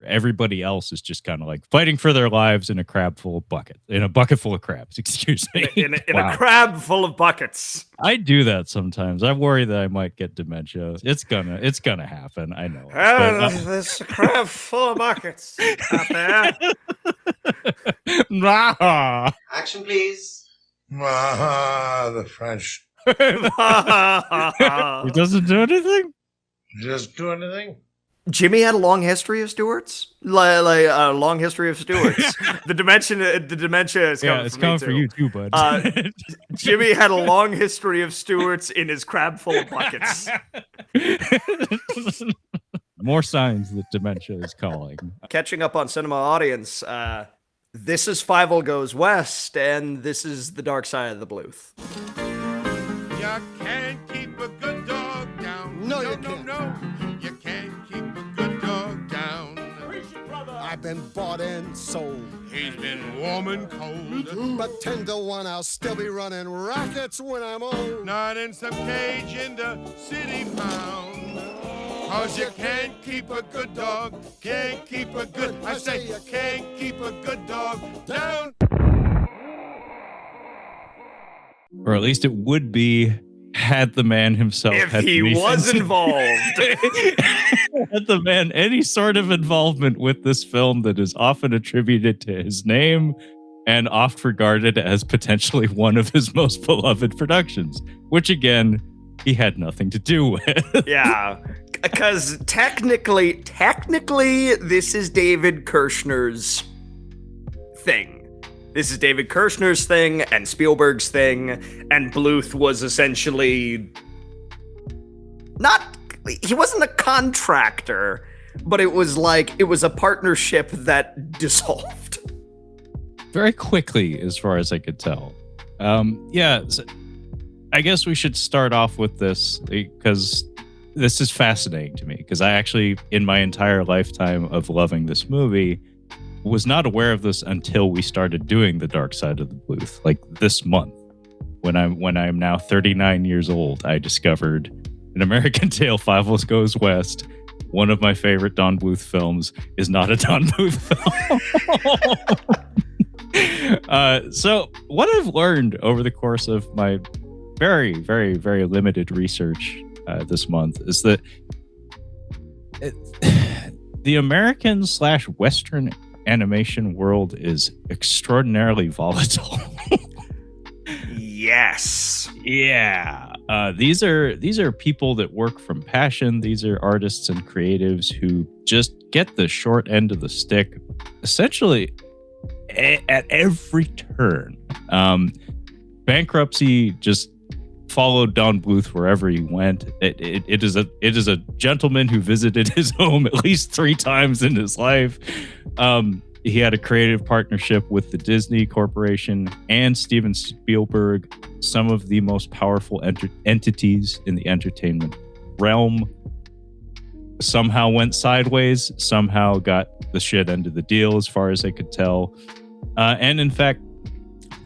Everybody else is just kind of like fighting for their lives in a bucket full of crabs. Excuse me. In a crab full of buckets. I do that sometimes. I worry that I might get dementia. It's gonna happen. I know. There's a crab full of buckets out there. Action, please. The French. He doesn't do anything? Just do anything? Jimmy had a long history of Stewarts? Like a long history of Stewarts. The dementia is coming it's coming for you too, bud. Jimmy had a long history of Stewarts in his crab full of buckets. More signs that dementia is calling. Catching up on cinema audience, this is Fievel Goes West, and this is the dark side of the Bluth. You can't keep a good dog down. No, you can't. No. You can't keep a good dog down. I've been bought and sold. He's been warm and cold. But 10 to 1, I'll still be running rackets when I'm old. Not in some cage in the city pound. 'Cause you can't keep a good dog. Can't keep a good... I say you can't keep a good dog down. Or at least it would be had the man himself if he was involved. Had the man any sort of involvement with this film that is often attributed to his name and oft regarded as potentially one of his most beloved productions, which again, he had nothing to do with. Yeah, because technically, this is David Kirshner's thing. This is David Kirshner's thing and Spielberg's thing, and Bluth was essentially he wasn't a contractor, but it was a partnership that dissolved. Very quickly, as far as I could tell. So I guess we should start off with this because this is fascinating to me, because I actually, in my entire lifetime of loving this movie, was not aware of this until we started doing The Dark Side of the Bluth, like this month. When I'm now 39 years old, I discovered An American Tale, Fievel Goes West. One of my favorite Don Bluth films is not a Don Bluth film. So what I've learned over the course of my very, very, very limited research this month is that the American/Western animation world is extraordinarily volatile. Yes. Yeah. These are people that work from passion. These are artists and creatives who just get the short end of the stick, essentially at every turn. Bankruptcy just followed Don Bluth wherever he went. It is a gentleman who visited his home at least 3 times in his life. He had a creative partnership with the Disney Corporation and Steven Spielberg, some of the most powerful entities in the entertainment realm. Somehow went sideways, somehow got the shit end of the deal, as far as I could tell. And in fact,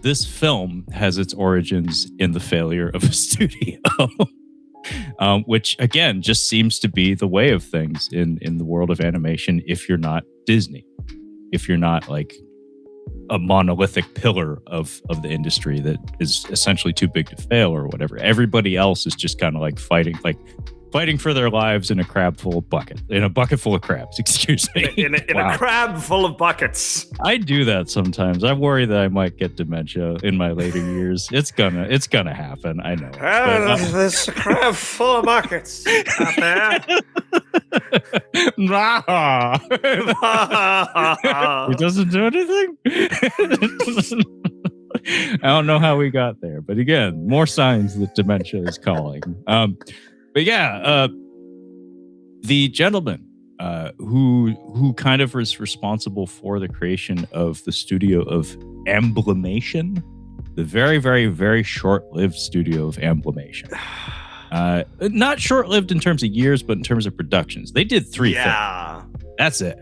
this film has its origins in the failure of a studio, which again just seems to be the way of things in the world of animation. If you're not Disney, if you're not like a monolithic pillar of the industry that is essentially too big to fail or whatever, everybody else is just kind of like fighting for their lives in a bucket full of crabs. Excuse me. In a crab full of buckets. I do that sometimes. I worry that I might get dementia in my later years. It's gonna happen. I know. There's a crab full of buckets out there. He doesn't do anything. I don't know how we got there, but again, more signs that dementia is calling. But yeah, the gentleman who kind of was responsible for the creation of the studio of Amblimation, the very, very, very short-lived studio of Amblimation. Not short-lived in terms of years, but in terms of productions. They did 3 films. That's it.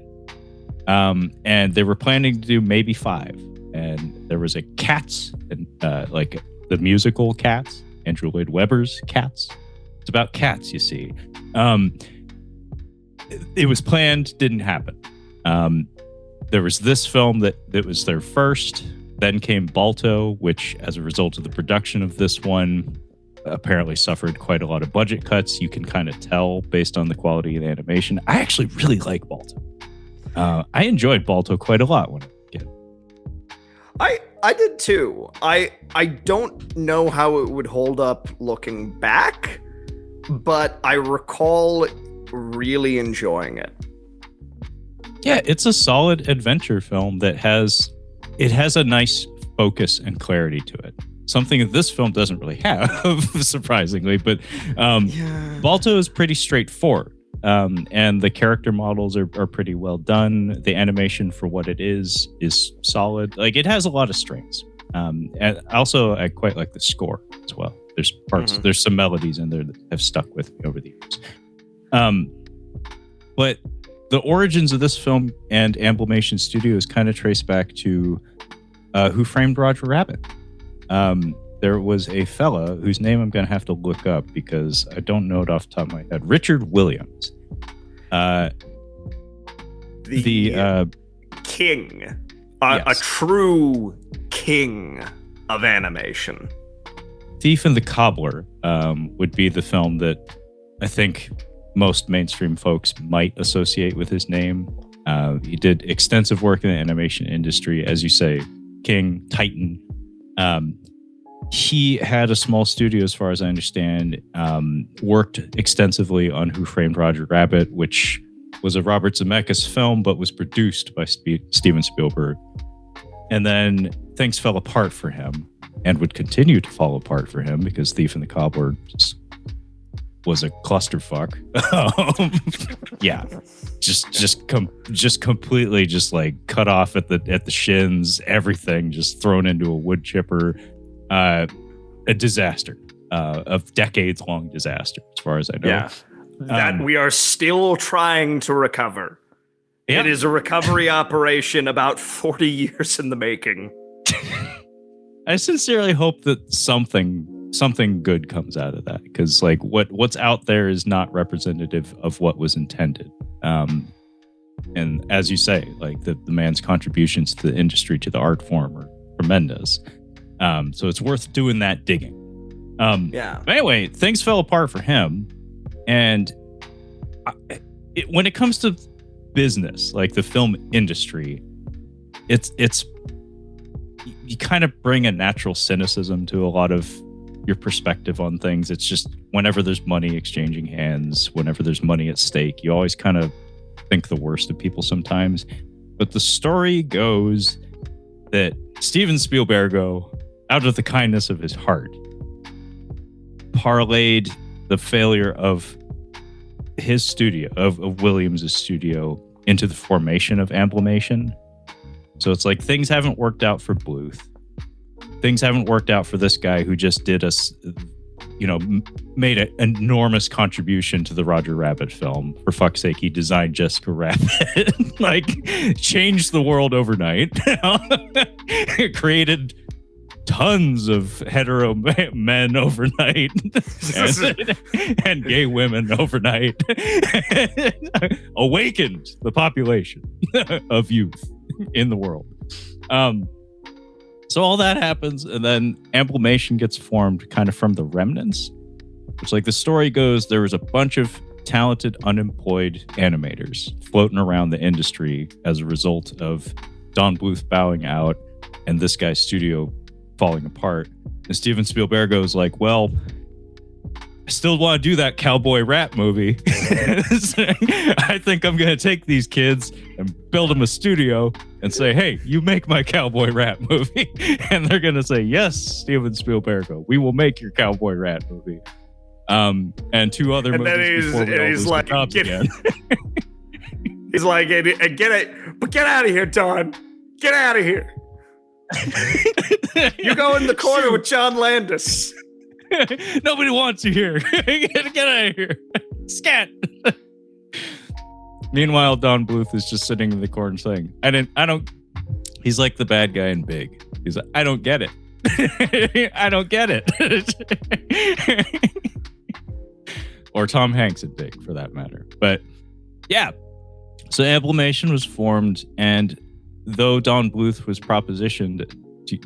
And they were planning to do maybe 5. And there was a Cats, and like the musical Cats, Andrew Lloyd Webber's Cats. It's about cats, you see. It was planned, didn't happen. There was this film that was their first. Then came Balto, which, as a result of the production of this one, apparently suffered quite a lot of budget cuts. You can kind of tell based on the quality of the animation. I actually really like Balto. I enjoyed Balto quite a lot when I was a kid. I did too. I don't know how it would hold up looking back, but I recall really enjoying it. Yeah, it's a solid adventure film that has a nice focus and clarity to it. Something that this film doesn't really have, surprisingly, but Balto is pretty straightforward. And the character models are pretty well done. The animation for what it is solid. Like, it has a lot of strengths. And also, I quite like the score as well. There's parts, there's some melodies in there that have stuck with me over the years. But the origins of this film and Amblimation Studios kind of trace back to Who Framed Roger Rabbit. There was a fella whose name I'm going to have to look up because I don't know it off the top of my head. Richard Williams. The king. A true king of animation. Thief and the Cobbler would be the film that I think most mainstream folks might associate with his name. He did extensive work in the animation industry, as you say, king, titan. He had a small studio, as far as I understand, worked extensively on Who Framed Roger Rabbit, which was a Robert Zemeckis film, but was produced by Steven Spielberg. And then things fell apart for him and would continue to fall apart for him because Thief and the Cobbler just was a clusterfuck. Yeah, just completely just like cut off at the shins, everything just thrown into a wood chipper. A disaster, a decades-long disaster, as far as I know. Yeah, that we are still trying to recover. Yep. It is a recovery operation about 40 years in the making. I sincerely hope that something good comes out of that, because like what's out there is not representative of what was intended. And as you say, like the man's contributions to the industry, to the art form, are tremendous. So it's worth doing that digging. But anyway, things fell apart for him. And when it comes to business, like the film industry, it's you kind of bring a natural cynicism to a lot of your perspective on things. It's just whenever there's money exchanging hands, whenever there's money at stake, you always kind of think the worst of people sometimes. But the story goes that Steven Spielberg, out of the kindness of his heart, parlayed the failure of his studio, of Williams' studio, into the formation of Amblimation. So it's like things haven't worked out for Bluth. Things haven't worked out for this guy who just did made an enormous contribution to the Roger Rabbit film. For fuck's sake, he designed Jessica Rabbit. Like, changed the world overnight. Created tons of hetero men overnight and gay women overnight. Awakened the population of youth in the world. So all that happens, and then Amblimation gets formed kind of from the remnants. Which, like the story goes, there was a bunch of talented, unemployed animators floating around the industry as a result of Don Bluth bowing out and this guy's studio falling apart. And Steven Spielberg goes like, well, I still want to do that cowboy rap movie. I think I'm going to take these kids and build them a studio and say, hey, you make my cowboy rap movie. And they're going to say, yes, Steven Spielberg, we will make your cowboy rap movie. And two other movies before we all lose the jobs again. He's like, get out of here, Don. Get out of here. You go in the corner with John Landis. Nobody wants you here. Get out of here. Scat. Meanwhile, Don Bluth is just sitting in the corner saying, I don't. He's like the bad guy in Big. He's like, I don't get it. I don't get it. Or Tom Hanks in Big, for that matter. But yeah, So Amblimation was formed, and though Don Bluth was propositioned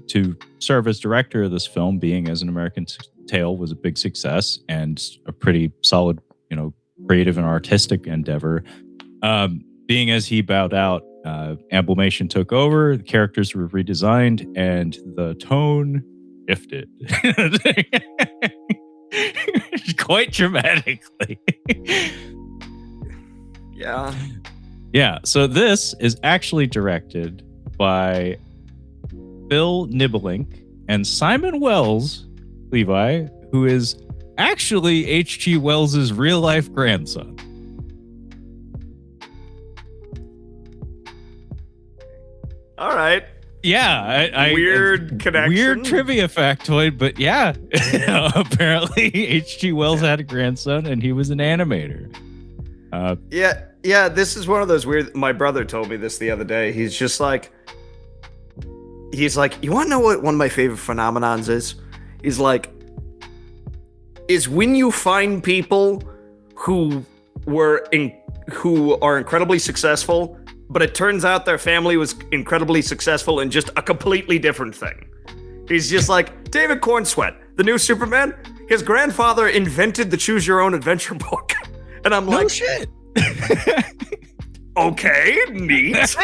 to serve as director of this film, being as an American Tale was a big success and a pretty solid, creative and artistic endeavor. Being as he bowed out, Amblimation took over, the characters were redesigned, and the tone shifted. Quite dramatically. Yeah. Yeah, so this is actually directed by Phil Nibbelink and Simon Wells, Levi, who is actually H.G. Wells's real-life grandson. All right. Yeah, weird connection. Weird trivia factoid, but yeah, apparently H.G. Wells had a grandson, and he was an animator. Yeah. This is one of those weird. My brother told me this the other day. He's like, you want to know what one of my favorite phenomenons is? He's like, is when you find people who are incredibly successful, but it turns out their family was incredibly successful in just a completely different thing. He's just like, David Cornsweet, the new Superman, his grandfather invented the Choose Your Own Adventure book. And I'm like, no shit. Okay, neat.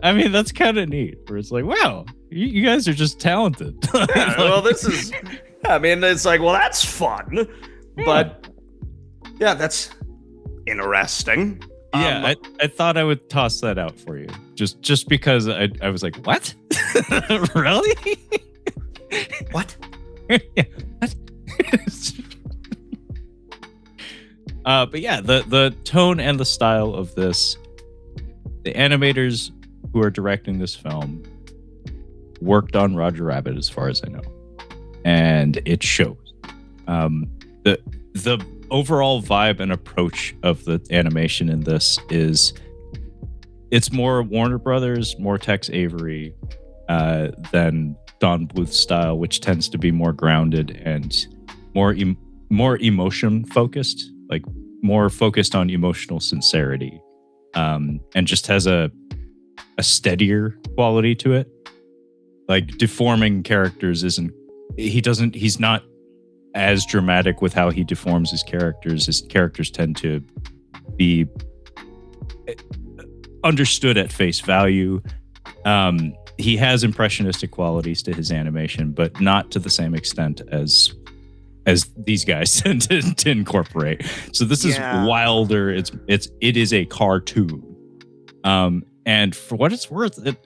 I mean, that's kind of neat, where it's like, wow, you guys are just talented. Yeah, well, it's like, well, that's fun. But yeah, that's interesting. Yeah, I thought I would toss that out for you. Just because I was like, what? Really? What? Yeah, what? But yeah, the tone and the style of this, the animators who are directing this film worked on Roger Rabbit, as far as I know, and it shows. The overall vibe and approach of the animation in this is, it's more Warner Brothers, more Tex Avery than Don Bluth's style, which tends to be more grounded and more emotion focused, like more focused on emotional sincerity, and just has a steadier quality to it. Like, deforming characters he's not as dramatic with how he deforms his characters. His characters tend to be understood at face value. He has impressionistic qualities to his animation, but not to the same extent as these guys tend to incorporate. So this is wilder. It is a cartoon. And for what it's worth, it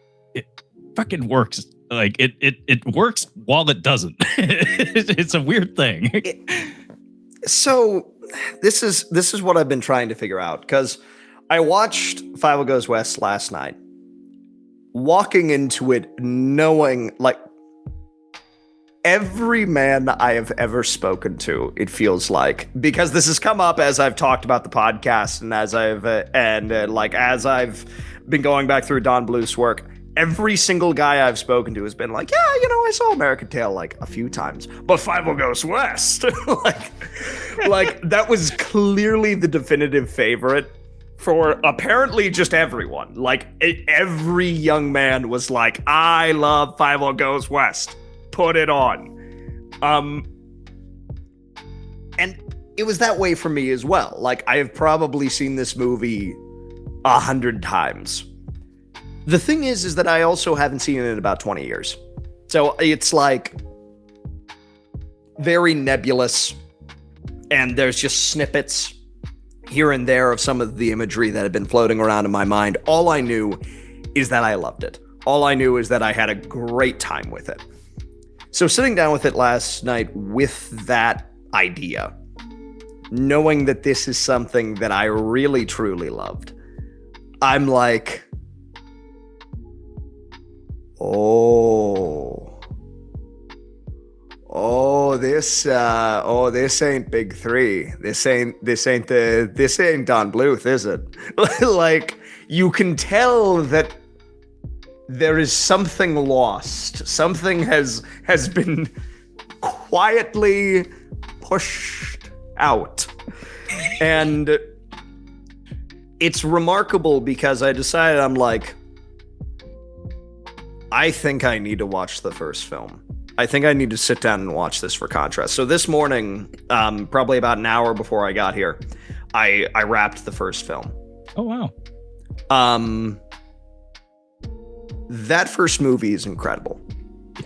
fucking works. Like it works while it doesn't. It's a weird thing. So this is what I've been trying to figure out, because I watched Fievel Goes West last night, walking into it knowing, like, every man I have ever spoken to, it feels like, because this has come up as I've talked about the podcast, and as I've been going back through Don Bluth's work, every single guy I've spoken to has been like, yeah, I saw American Tail like a few times, but Fievel Goes West, like that was clearly the definitive favorite for apparently just everyone. Like every young man was like, I love Fievel Goes West. Put it on. And it was that way for me as well. Like, I have probably seen this movie 100 times. The thing is that I also haven't seen it in about 20 years. So it's like very nebulous, and there's just snippets here and there of some of the imagery that had been floating around in my mind. All I knew is that I loved it. All I knew is that I had a great time with it. So sitting down with it last night with that idea, knowing that this is something that I really, truly loved, I'm like, this ain't Big Three. This ain't Don Bluth, is it? Like, you can tell that there is something lost. Something has been quietly pushed out. And it's remarkable because I decided I think I need to watch the first film. I think I need to sit down and watch this for contrast. So this morning, probably about an hour before I got here, I wrapped the first film. Oh, wow. That first movie is incredible.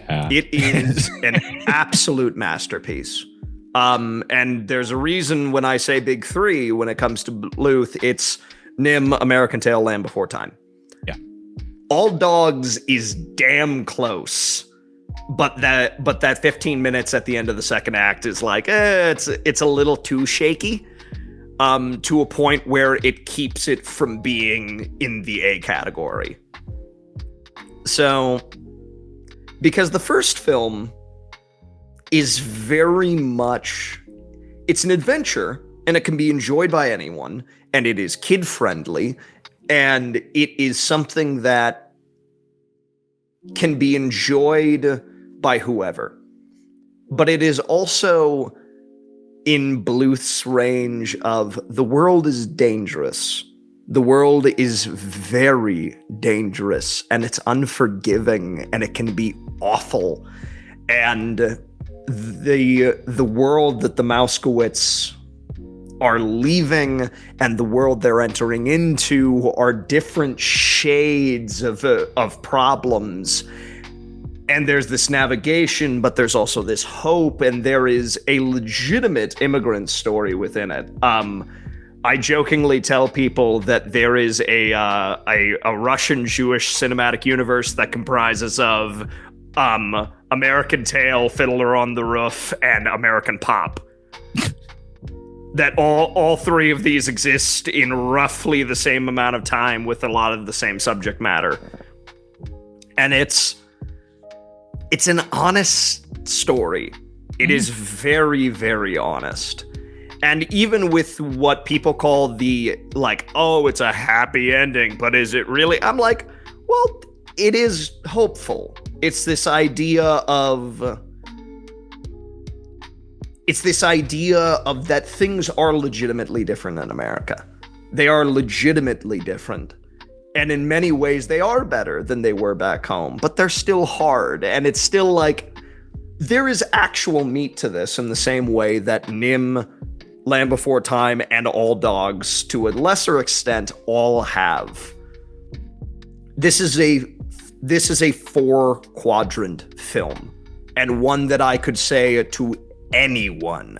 Yeah. It is an absolute masterpiece. And there's a reason when I say big three, when it comes to Bluth, it's Nim, American Tail, Land Before Time. Yeah. All Dogs is damn close. But that 15 minutes at the end of the second act is like, it's a little too shaky, to a point where it keeps it from being in the A category. So, because the first film is very much, it's an adventure, and it can be enjoyed by anyone, and it is kid-friendly, and it is something that can be enjoyed by whoever. But it is also in Bluth's range of the world is dangerous. The world is very dangerous, and it's unforgiving, and it can be awful. And the world that the Mouskowitz are leaving and the world they're entering into are different shades of problems. And there's this navigation, but there's also this hope, and there is a legitimate immigrant story within it. I jokingly tell people that there is a Russian Jewish cinematic universe that comprises of American Tail, Fiddler on the Roof, and American Pop. That all three of these exist in roughly the same amount of time with a lot of the same subject matter. And it's an honest story. It is very, very honest. And even with what people call the, like, oh, it's a happy ending, but is it really? I'm like, well, it is hopeful. It's this idea of that things are legitimately different in America. They are legitimately different. And in many ways, they are better than they were back home, but they're still hard. And it's still like, there is actual meat to this in the same way that Nim, Land Before Time, and All Dogs, to a lesser extent, all have. This is a 4-quadrant film, and one that I could say to anyone,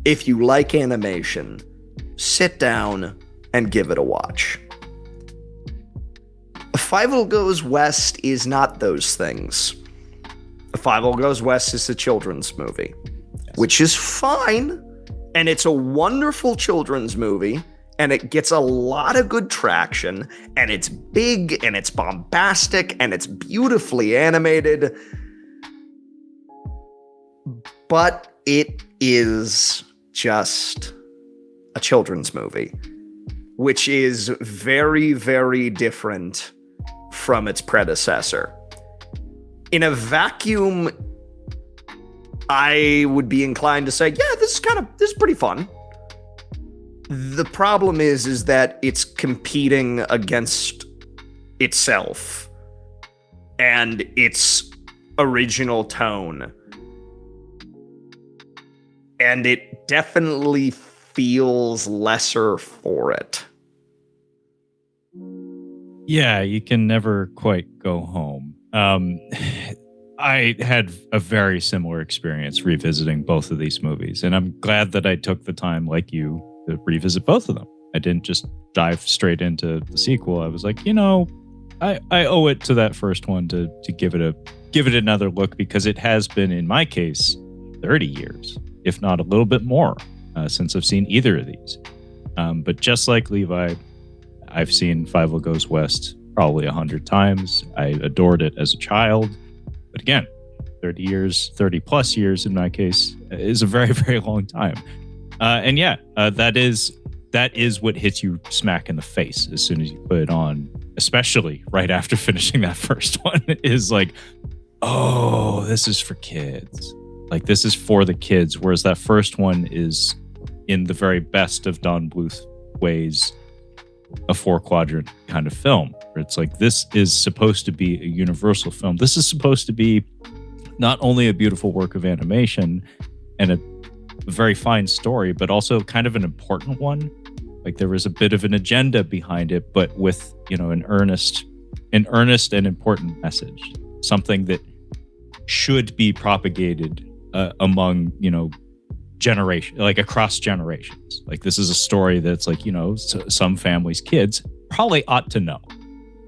if you like animation, sit down and give it a watch. Fievel Goes West is not those things. Fievel Goes West is a children's movie, which is fine, and it's a wonderful children's movie, and it gets a lot of good traction, and it's big, and it's bombastic, and it's beautifully animated, but it is just a children's movie, which is very, very different from its predecessor. In a vacuum, I would be inclined to say, yeah, this is pretty fun. The problem is that it's competing against itself and its original tone. And it definitely feels lesser for it. Yeah, you can never quite go home. I had a very similar experience revisiting both of these movies, and I'm glad that I took the time, like you, to revisit both of them. I didn't just dive straight into the sequel. I was like, I owe it to that first one to give it another look, because it has been, in my case, 30 years, if not a little bit more, since I've seen either of these. But just like Levi, I've seen Fievel Goes West probably 100 times. I adored it as a child. But again, 30 plus years in my case, is a very, very long time. And yeah, that is what hits you smack in the face as soon as you put it on, especially right after finishing that first one, is like, oh, this is for kids. Like, this is for the kids. Whereas that first one is, in the very best of Don Bluth ways, a 4-quadrant kind of film. Where it's like, this is supposed to be a universal film. This is supposed to be not only a beautiful work of animation and a very fine story, but also kind of an important one. Like there was a bit of an agenda behind it, but with, an earnest and important message, something that should be propagated among, generation, like across generations. Like this is a story that's like, some families' kids probably ought to know.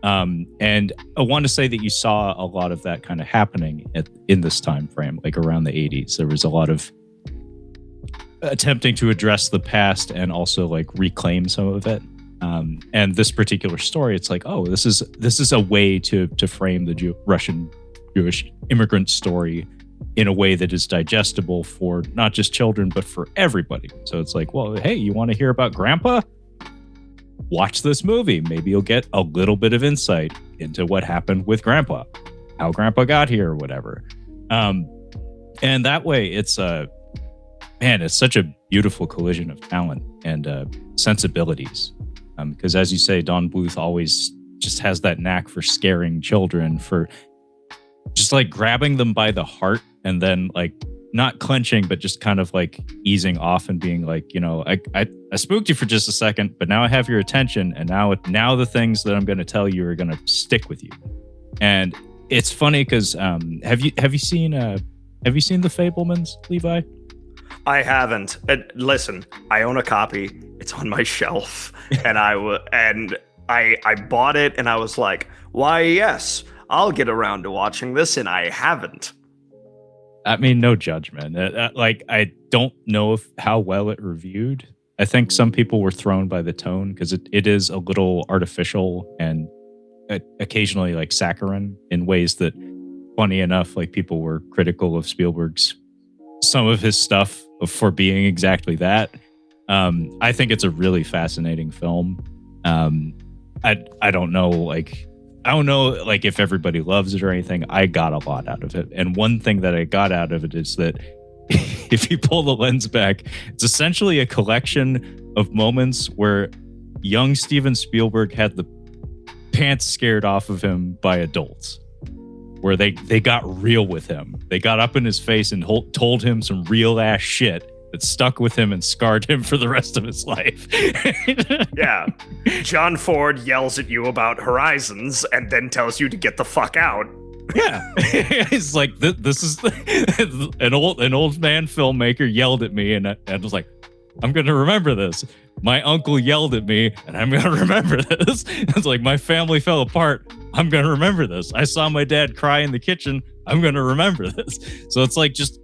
And I want to say that you saw a lot of that kind of happening in this time frame, like around the 80s. There was a lot of attempting to address the past and also like reclaim some of it. And this particular story, it's like, oh, this is a way to frame the Russian Jewish immigrant story in a way that is digestible for not just children, but for everybody. So it's like, well, hey, you want to hear about Grandpa? Watch this movie. Maybe you'll get a little bit of insight into what happened with Grandpa, how Grandpa got here or whatever. And that way it's such a beautiful collision of talent and sensibilities. Because as you say, Don Bluth always just has that knack for scaring children, for just like grabbing them by the heart and then like not clenching, but just kind of like easing off and being like, I spooked you for just a second, but now I have your attention. And now the things that I'm going to tell you are going to stick with you. And it's funny because have you seen The Fabelmans, Levi? I haven't. Listen, I own a copy. It's on my shelf, and I bought it, and I was like, why, yes, I'll get around to watching this, and I haven't. I mean, no judgment. I don't know how well it reviewed. I think some people were thrown by the tone because it is a little artificial and occasionally like saccharine in ways that, funny enough, like people were critical of Spielberg's some of his stuff for being exactly that. I think it's a really fascinating film. I don't know, like if everybody loves it or anything. I got a lot out of it. And one thing that I got out of it is that if you pull the lens back, it's essentially a collection of moments where young Steven Spielberg had the pants scared off of him by adults, where they got real with him. They got up in his face and told him some real ass shit that stuck with him and scarred him for the rest of his life. Yeah. John Ford yells at you about Horizons and then tells you to get the fuck out. Yeah. It's like, this is an old man filmmaker yelled at me, and I was like, I'm going to remember this. My uncle yelled at me, and I'm going to remember this. It's like, my family fell apart. I'm going to remember this. I saw my dad cry in the kitchen. I'm going to remember this. So it's like just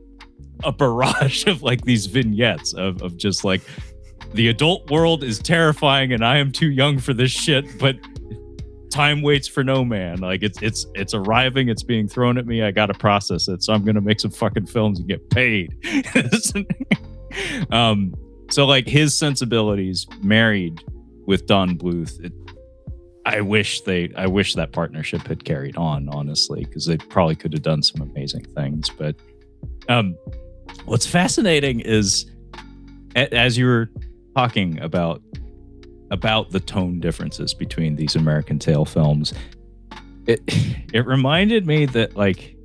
a barrage of like these vignettes of just like, the adult world is terrifying and I am too young for this shit, but time waits for no man. Like it's arriving, it's being thrown at me. I got to process it. So I'm going to make some fucking films and get paid. So like his sensibilities married with Don Bluth, I wish that partnership had carried on, honestly, because they probably could have done some amazing things. But what's fascinating is, as you were talking about the tone differences between these American Tail films, it reminded me that, like,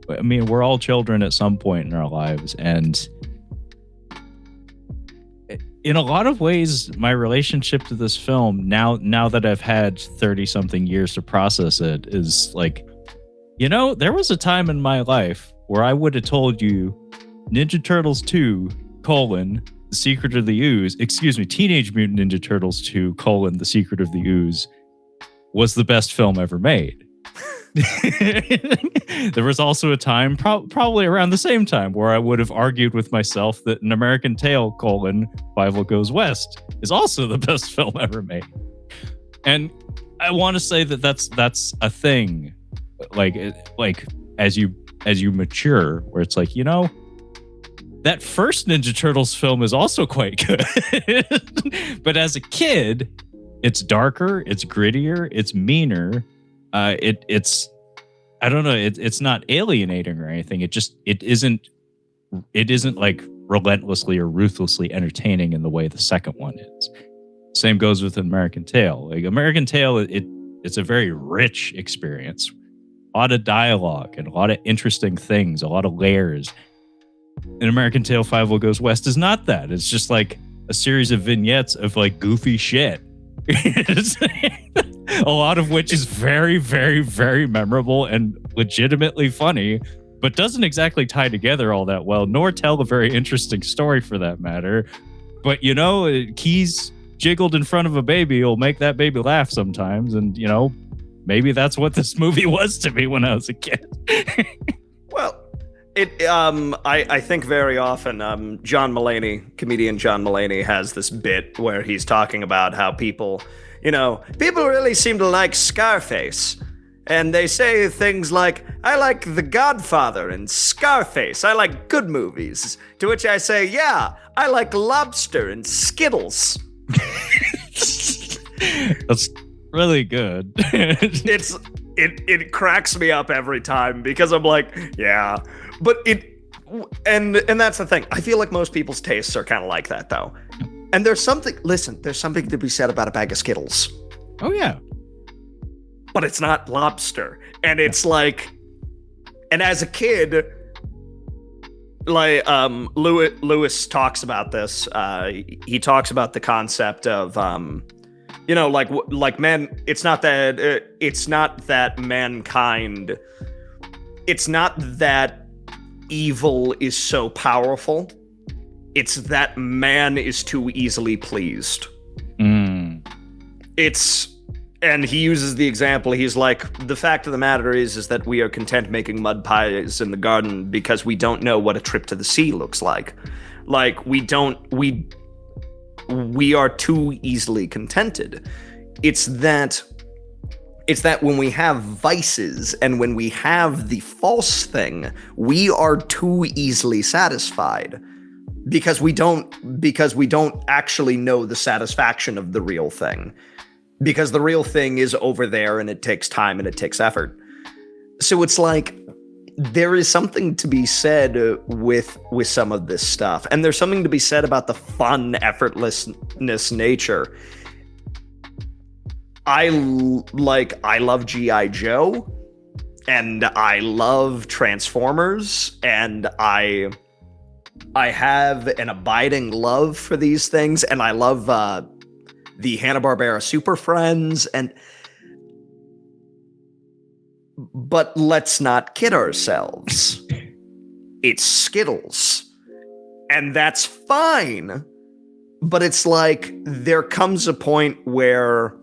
I mean, we're all children at some point in our lives, and in a lot of ways, my relationship to this film, now that I've had 30-something years to process it, is like, there was a time in my life where I would have told you Ninja Turtles 2, The Secret of the Ooze, Teenage Mutant Ninja Turtles 2, The Secret of the Ooze was the best film ever made. There was also a time, probably around the same time, where I would have argued with myself that An American Tail, Fievel Goes West is also the best film ever made. And I want to say that that's a thing, like as you mature, where it's like, that first Ninja Turtles film is also quite good. But as a kid, it's darker, it's grittier, it's meaner. It's I don't know, it's not alienating or anything. It isn't like relentlessly or ruthlessly entertaining in the way the second one is. Same goes with American Tail. Like American Tail, it's a very rich experience. A lot of dialogue and a lot of interesting things, a lot of layers. And American Tail Fievel Goes West is not that. It's just like a series of vignettes of like goofy shit. A lot of which is very, very, very memorable and legitimately funny, but doesn't exactly tie together all that well, nor tell a very interesting story for that matter. But, you know, keys jiggled in front of a baby will make that baby laugh sometimes. And, you know, maybe that's what this movie was to me when I was a kid. Well, I think very often John Mulaney, comedian John Mulaney, has this bit where he's talking about how people really seem to like Scarface. And they say things like, I like The Godfather and Scarface. I like good movies. To which I say, yeah, I like Lobster and Skittles. That's really good. It cracks me up every time because I'm like, yeah. But and that's the thing. I feel like most people's tastes are kind of like that, though. And there's something to be said about a bag of Skittles. Oh, yeah. But it's not lobster. And it's like, and as a kid, like, Lewis talks about this. He talks about the concept of, like man, it's not that mankind, it's not that evil is so powerful. It's that man is too easily pleased. And he uses the example, he's like, the fact of the matter is that we are content making mud pies in the garden because we don't know what a trip to the sea looks like. Like, we are too easily contented. It's that when we have vices and when we have the false thing, we are too easily satisfied because we don't actually know the satisfaction of the real thing. Because the real thing is over there and it takes time and it takes effort. So it's like, there is something to be said with some of this stuff. And there's something to be said about the fun, effortlessness nature. I love G.I. Joe, and I love Transformers, and I have an abiding love for these things, and I love the Hanna-Barbera Super Friends, but let's not kid ourselves. It's Skittles. And that's fine. But it's like, there comes a point where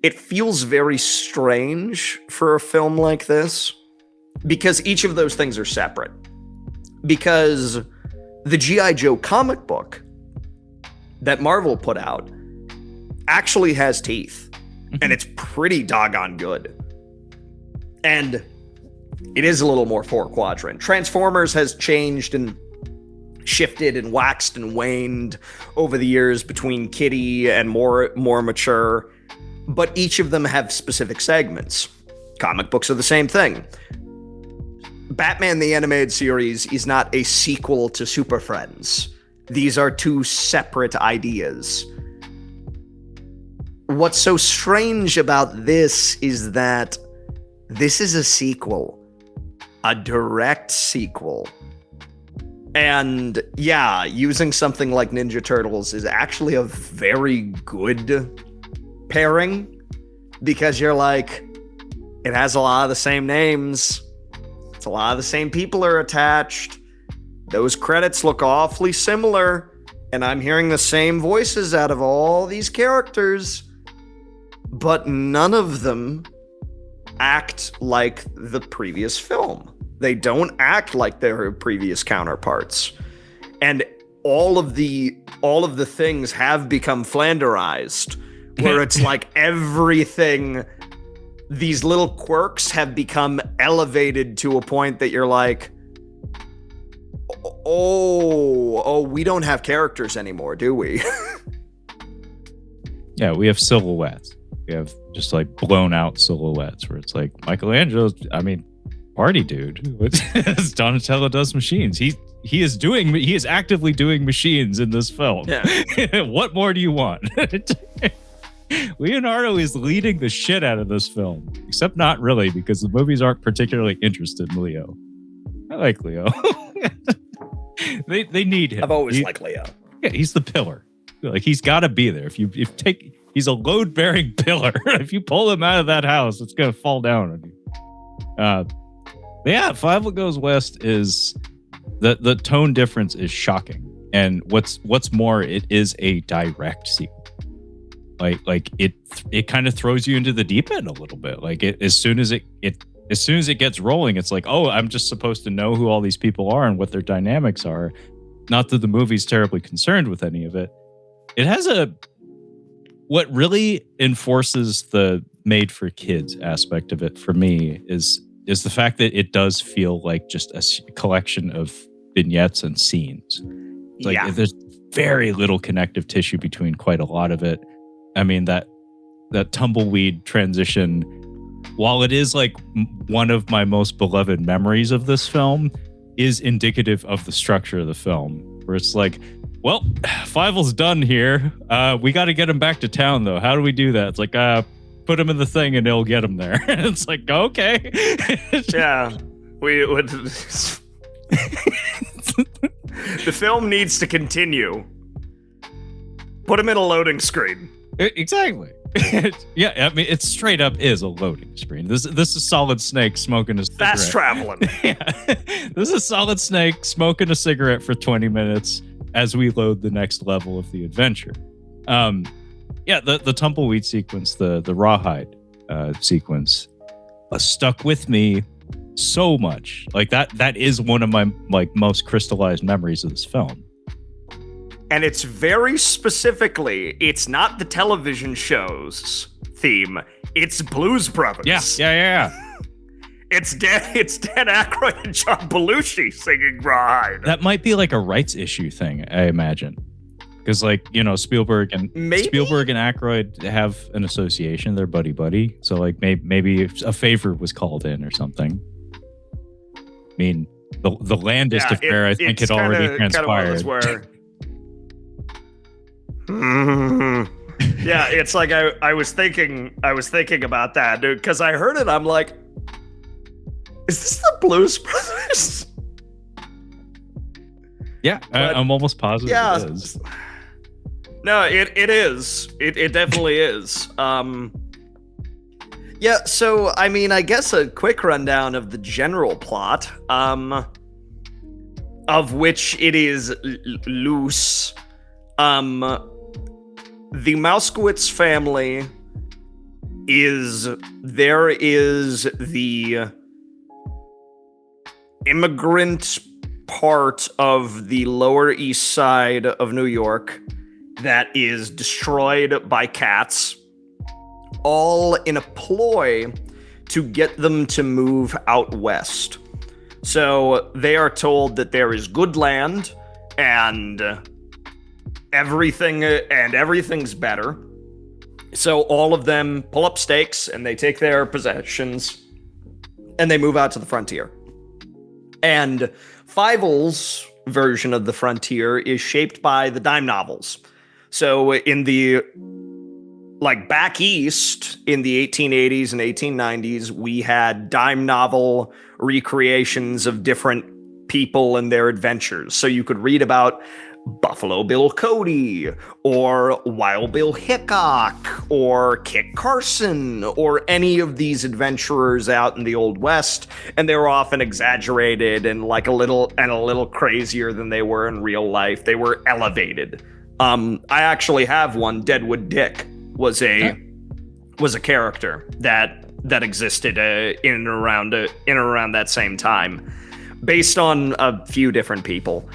it feels very strange for a film like this, because each of those things are separate. Because the G.I. Joe comic book that Marvel put out actually has teeth, and it's pretty doggone good. And it is a little more four-quadrant. Transformers has changed and shifted and waxed and waned over the years between kiddie and more mature, but each of them have specific segments. Comic books are the same thing. Batman the Animated Series is not a sequel to Super Friends. These are two separate ideas. What's so strange about this is that this is a sequel, a direct sequel. And yeah, using something like Ninja Turtles is actually a very good pairing, because you're like, it has a lot of the same names. It's a lot of the same people are attached. Those credits look awfully similar, and I'm hearing the same voices out of all these characters. But none of them act like the previous film. They don't act like their previous counterparts. And all of the things have become Flanderized, where it's like everything, these little quirks have become elevated to a point that you're like, oh, we don't have characters anymore, do we? Yeah, we have silhouettes. We have just like blown out silhouettes where it's like Michelangelo's, party dude. Donatello does machines. He he is actively doing machines in this film. Yeah. What more do you want? Leonardo is leading the shit out of this film, except not really, because the movies aren't particularly interested in Leo. I like Leo. they need him. I've always liked Leo. Yeah, he's the pillar. Like, he's got to be there. He's a load-bearing pillar. If you pull him out of that house, it's gonna fall down on you. Yeah, Fievel Goes West is the tone difference is shocking, and what's more, it is a direct sequel. Like it kind of throws you into the deep end a little bit. Like as soon as it gets rolling, it's like, oh, I'm just supposed to know who all these people are and what their dynamics are. Not that the movie's terribly concerned with any of it. It has what really enforces the made for kids aspect of it for me is the fact that it does feel like just a collection of vignettes and scenes. Like, there's very little connective tissue between quite a lot of it. I mean, that tumbleweed transition, while it is like one of my most beloved memories of this film, is indicative of the structure of the film, where it's like, well, Fievel's done here. We got to get him back to town, though. How do we do that? It's like, put him in the thing and it'll get him there. It's like, okay. Yeah. We would. The film needs to continue. Put him in a loading screen. Exactly. Yeah, I mean, it straight up is a loading screen. This is Solid Snake smoking a cigarette. Fast traveling. Yeah. This is Solid Snake smoking a cigarette for 20 minutes as we load the next level of the adventure. Yeah, the tumbleweed sequence, the rawhide sequence, stuck with me so much. Like that is one of my most crystallized memories of this film. And it's very specifically, it's not the television show's theme. It's Blues Brothers. Yeah. It's Dan Aykroyd and John Belushi singing Rawhide. That might be like a rights issue thing, I imagine. Because, like, you know, Spielberg and Aykroyd have an association. They're buddy. So, like, maybe a favor was called in or something. I mean, the Landis affair, I think, had already transpired. Yeah, it's like I was thinking about that, dude, because I heard it. I'm like, is this the Blues Brothers? Yeah, I'm almost positive it is. No, it is. It definitely is. Yeah, so, I mean, I guess a quick rundown of the general plot, of which it is loose. The Mouskowitz family is the immigrant part of the Lower East Side of New York that is destroyed by cats, all in a ploy to get them to move out west. So they are told that there is good land and everything's better. So all of them pull up stakes and they take their possessions and they move out to the frontier. And Fievel's version of the frontier is shaped by the dime novels. So in the back east in the 1880s and 1890s, we had dime novel recreations of different people and their adventures. So you could read about Buffalo Bill Cody, or Wild Bill Hickok, or Kit Carson, or any of these adventurers out in the Old West, and they were often exaggerated and a little crazier than they were in real life. They were elevated. I actually have one. Deadwood Dick was a character that existed in and around that same time, based on a few different people.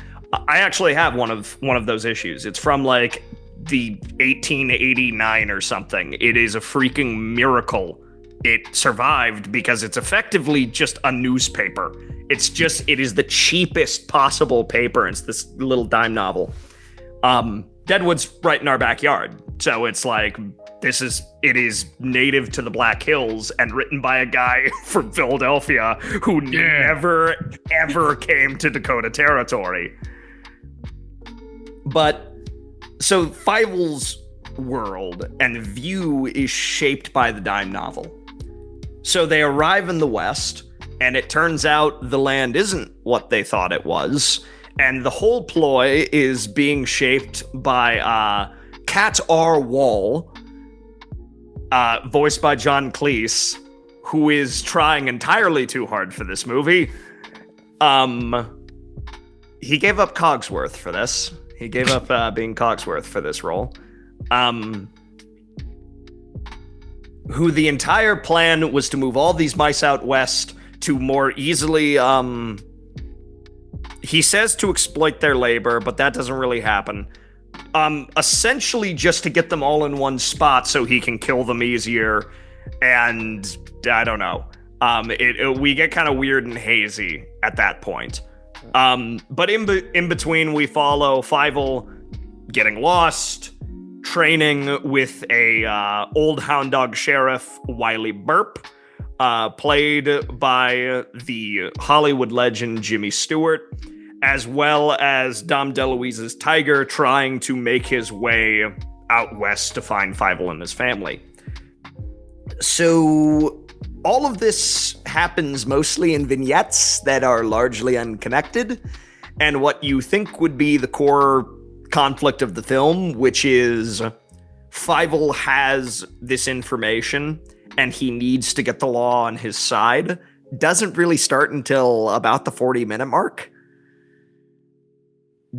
I actually have one of those issues. It's from like the 1889 or something. It is a freaking miracle it survived because it's effectively just a newspaper. It is the cheapest possible paper. It's this little dime novel. Deadwood's right in our backyard. So it's like, it is native to the Black Hills and written by a guy from Philadelphia who never, ever came to Dakota Territory. But, so Fievel's world and view is shaped by the dime novel. So they arrive in the West, and it turns out the land isn't what they thought it was, and the whole ploy is being shaped by Cat R. Wall, voiced by John Cleese, who is trying entirely too hard for this movie. He gave up Cogsworth for this. He gave up being Cogsworth for this role. Who the entire plan was to move all these mice out west to more easily, he says to exploit their labor, but that doesn't really happen. Essentially just to get them all in one spot so he can kill them easier, and I don't know. We get kind of weird and hazy at that point. But in between, we follow Fievel getting lost, training with a old hound dog sheriff, Wiley Burp, played by the Hollywood legend Jimmy Stewart, as well as Dom DeLuise's Tiger trying to make his way out west to find Fievel and his family. So all of this happens mostly in vignettes that are largely unconnected, and what you think would be the core conflict of the film, which is Fievel has this information and he needs to get the law on his side, doesn't really start until about the 40-minute mark.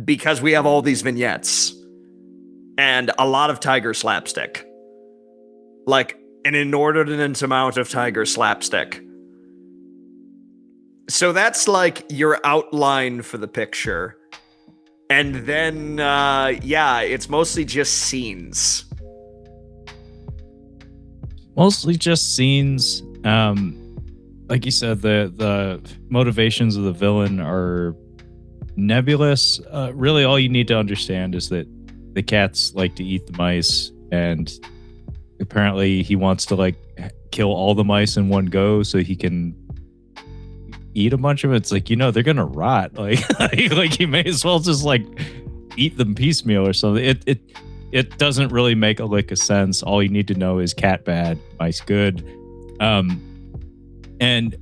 Because we have all these vignettes and a lot of Tiger slapstick. Like an inordinate amount of Tiger slapstick. So that's like your outline for the picture. And then, it's mostly just scenes. Mostly just scenes. Like you said, the motivations of the villain are nebulous. Really, all you need to understand is that the cats like to eat the mice, and apparently he wants to like kill all the mice in one go so he can eat a bunch of it. It's like, they're gonna rot. Like you may as well just like eat them piecemeal or something. It doesn't really make a lick of sense. All you need to know is cat bad, mice good. And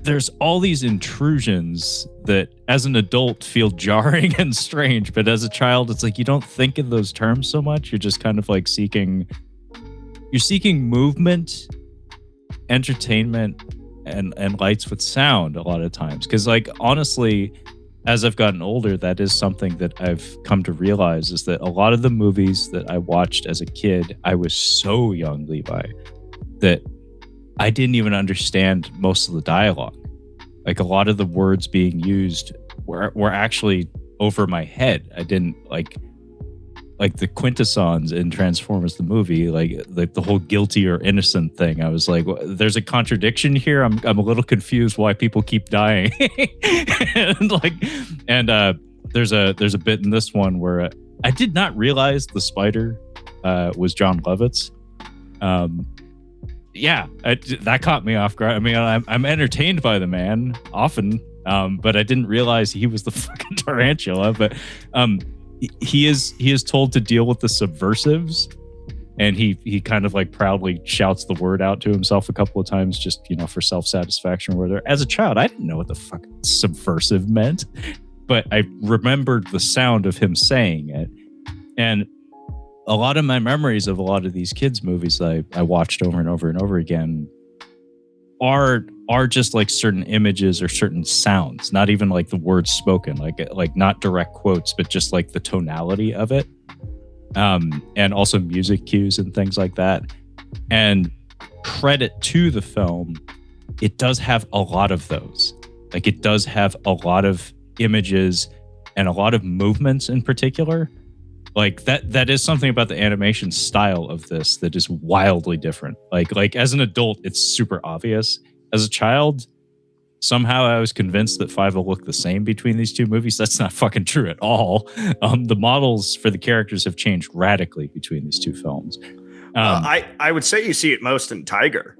there's all these intrusions that as an adult feel jarring and strange, but as a child, it's like you don't think in those terms so much. You're just kind of like seeking movement, entertainment, and lights with sound a lot of times. Because like honestly, as I've gotten older, that is something that I've come to realize, is that a lot of the movies that I watched as a kid, I was so young, Levi, that I didn't even understand most of the dialogue. Like a lot of the words being used were actually over my head. I didn't like the quintessons in Transformers the movie, like the whole guilty or innocent thing. I was like, there's a contradiction here. I'm a little confused why people keep dying. and there's a bit in this one where I did not realize the spider was John Lovitz. That caught me off guard. I mean, I'm entertained by the man often, but I didn't realize he was the fucking tarantula. But he is told to deal with the subversives, and he kind of like proudly shouts the word out to himself a couple of times, just for self-satisfaction. Where as a child, I didn't know what the fuck subversive meant, but I remembered the sound of him saying it, and a lot of my memories of a lot of these kids' movies I watched over and over and over again are just like certain images or certain sounds, not even like the words spoken, like not direct quotes, but just like the tonality of it, and also music cues and things like that. And credit to the film, it does have a lot of those. Like it does have a lot of images and a lot of movements in particular. Like that is something about the animation style of this that is wildly different. Like as an adult, it's super obvious. As a child, somehow I was convinced that Fievel looked the same between these two movies. That's not fucking true at all. The models for the characters have changed radically between these two films. I would say you see it most in Tiger.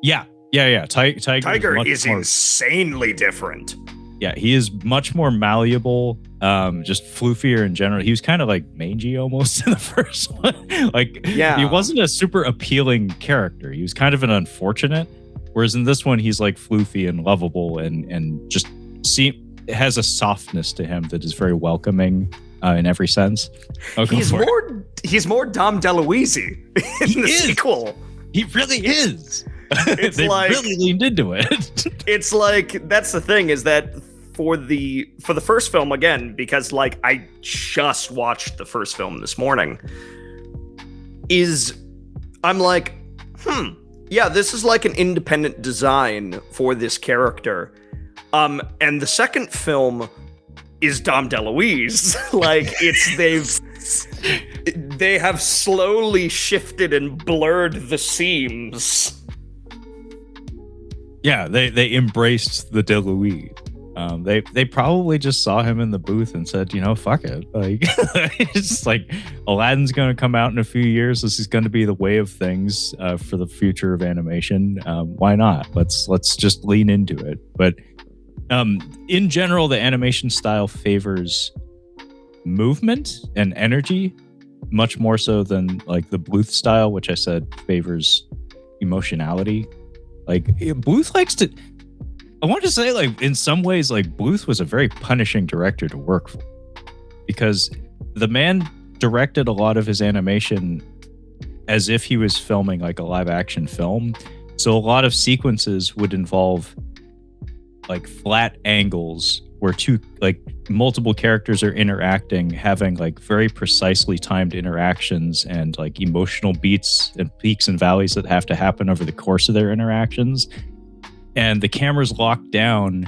Yeah. Tiger is insanely different. Yeah, he is much more malleable, just floofier in general. He was kind of like mangy almost in the first one. He wasn't a super appealing character. He was kind of an unfortunate. Whereas in this one, he's like floofy and lovable and just has a softness to him that is very welcoming in every sense. He's more Dom DeLuise in the sequel. He really is. They really leaned into it. It's like, that's the thing, is that for the first film, again, because like I just watched the first film this morning, I'm like, yeah, this is like an independent design for this character. And the second film is Dom DeLuise. Like, they have slowly shifted and blurred the seams. Yeah, they embraced the DeLuise. They probably just saw him in the booth and said, fuck it. Like, it's like Aladdin's going to come out in a few years. This is going to be the way of things for the future of animation. Why not? Let's just lean into it. But in general, the animation style favors movement and energy much more so than like the Bluth style, which I said favors emotionality. Like, Bluth likes to... I want to say, like, in some ways, like, Bluth was a very punishing director to work for. Because the man directed a lot of his animation as if he was filming, like, a live-action film. So a lot of sequences would involve, like, flat angles where multiple characters are interacting, having, like, very precisely timed interactions and, like, emotional beats and peaks and valleys that have to happen over the course of their interactions. And the camera's locked down,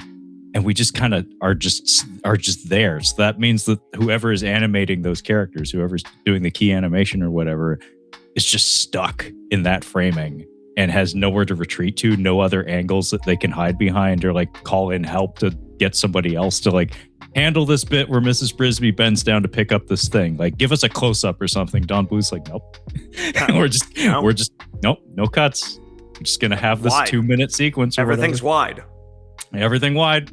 and we just kind of are just there. So that means that whoever is animating those characters, whoever's doing the key animation or whatever, is just stuck in that framing and has nowhere to retreat to, no other angles that they can hide behind or like call in help to get somebody else to like handle this bit where Mrs. Brisby bends down to pick up this thing. Like, give us a close up or something. Don Bluth's like, nope. We're just nope, no cuts. I'm just gonna have this 2-minute sequence. Everything's wide. Everything wide.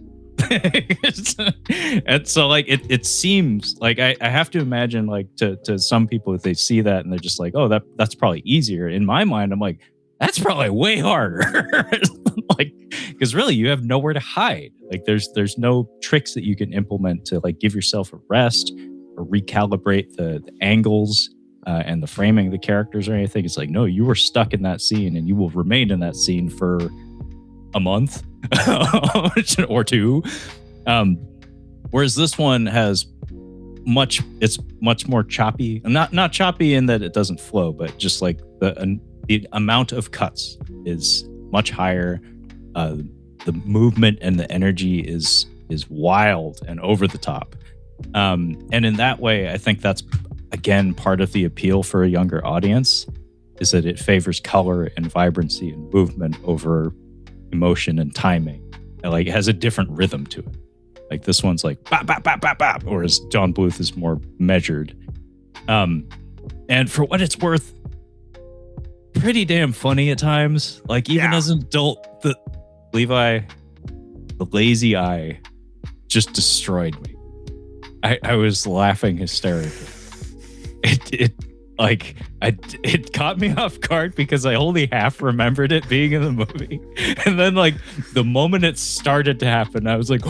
And so like it seems like I have to imagine like to some people, if they see that and they're just like, oh, that's probably easier. In my mind, I'm like, that's probably way harder. Like, because really you have nowhere to hide. Like there's no tricks that you can implement to like give yourself a rest or recalibrate the angles and the framing of the characters or anything. It's like, no, you were stuck in that scene and you will remain in that scene for a month or two. Whereas this one has it's much more choppy. Not choppy in that it doesn't flow, but just like the amount of cuts is much higher. The movement and the energy is wild and over the top. And in that way, I think that's again part of the appeal for a younger audience, is that it favors color and vibrancy and movement over emotion and timing. And like it has a different rhythm to it. Like this one's like bop, bop, bop, bop, bop, whereas John Bluth is more measured. And for what it's worth, pretty damn funny at times. Like even as an adult, the lazy eye just destroyed me. I was laughing hysterically. It caught me off guard because I only half remembered it being in the movie. And then like the moment it started to happen, I was like,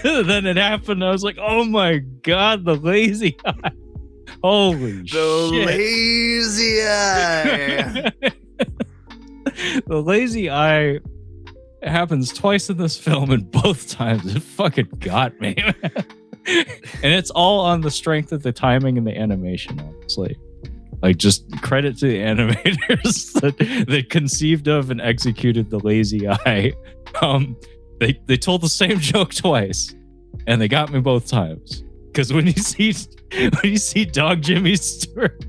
then it happened. I was like, oh my God, the lazy eye. Holy shit. The lazy eye. The lazy eye happens twice in this film, and both times it fucking got me. And it's all on the strength of the timing and the animation, honestly. Like, just credit to the animators that conceived of and executed the lazy eye. They told the same joke twice, and they got me both times. Because when you see Dog Jimmy Stewart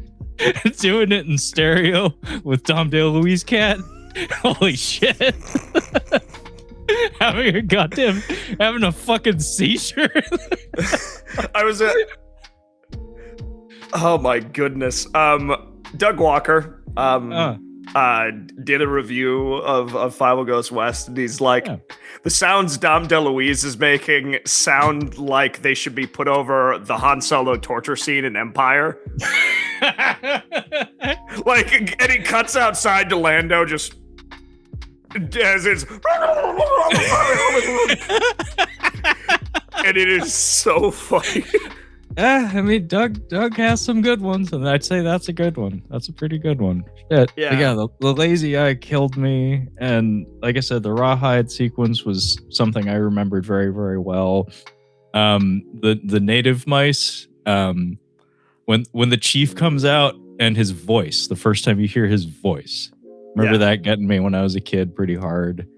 doing it in stereo with Tom DeLuise cat, Holy shit. having a fucking seizure. I was oh my goodness. Doug Walker did a review of Fievel Goes West, and he's like, the sounds Dom DeLuise is making sound like they should be put over the Han Solo torture scene in Empire. Like, and he cuts outside to Lando just as it's and it is so funny. I mean, Doug has some good ones, and I'd say that's a good one. That's a pretty good one. Shit. Yeah, the lazy eye killed me, and like I said, the rawhide sequence was something I remembered very, very well. The native mice, when the chief comes out and his voice, the first time you hear his voice, remember that getting me when I was a kid pretty hard.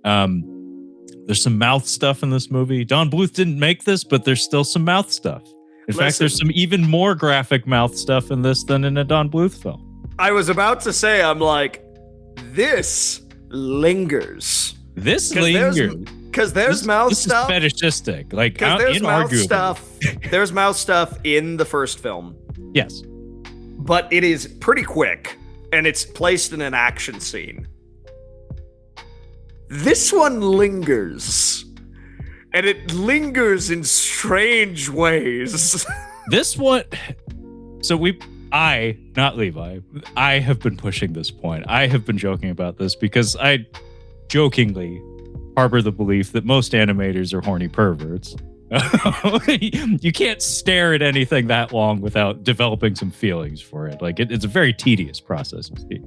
There's some mouth stuff in this movie. Don Bluth didn't make this, but there's still some mouth stuff. In fact, there's some even more graphic mouth stuff in this than in a Don Bluth film. I was about to say, I'm like, this lingers. This lingers. Because there's mouth stuff. This is fetishistic. Like, there's mouth stuff. There's mouth stuff in the first film. Yes. But it is pretty quick, and it's placed in an action scene. This one lingers. And it lingers in strange ways. This one... So not Levi, I have been pushing this point. I have been joking about this because I jokingly harbor the belief that most animators are horny perverts. You can't stare at anything that long without developing some feelings for it. Like, it's a very tedious process, you see.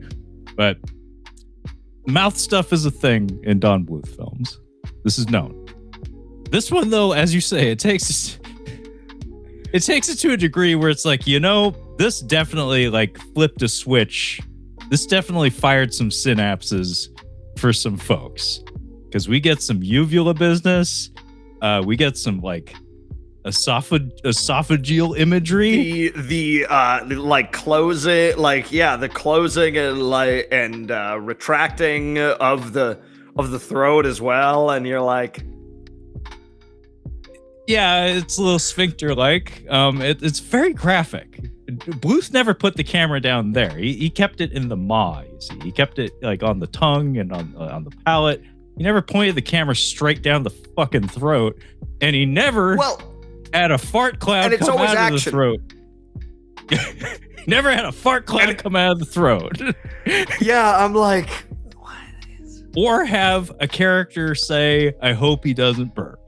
But mouth stuff is a thing in Don Bluth films. This is known. This one, though, as you say, it takes it to a degree where it's like, this definitely like flipped a switch. This definitely fired some synapses for some folks, because we get some uvula business. We get some like esophageal imagery. The like closing, the closing and retracting of the throat as well, and you're like. Yeah, it's a little sphincter-like. It's very graphic. Bluth never put the camera down there. He kept it in the maw, you see. He kept it like on the tongue and on the palate. He never pointed the camera straight down the fucking throat. And he never had a fart cloud come out of the throat. Never had a fart cloud come out of the throat. Yeah, I'm like... What is... Or have a character say, I hope he doesn't burp.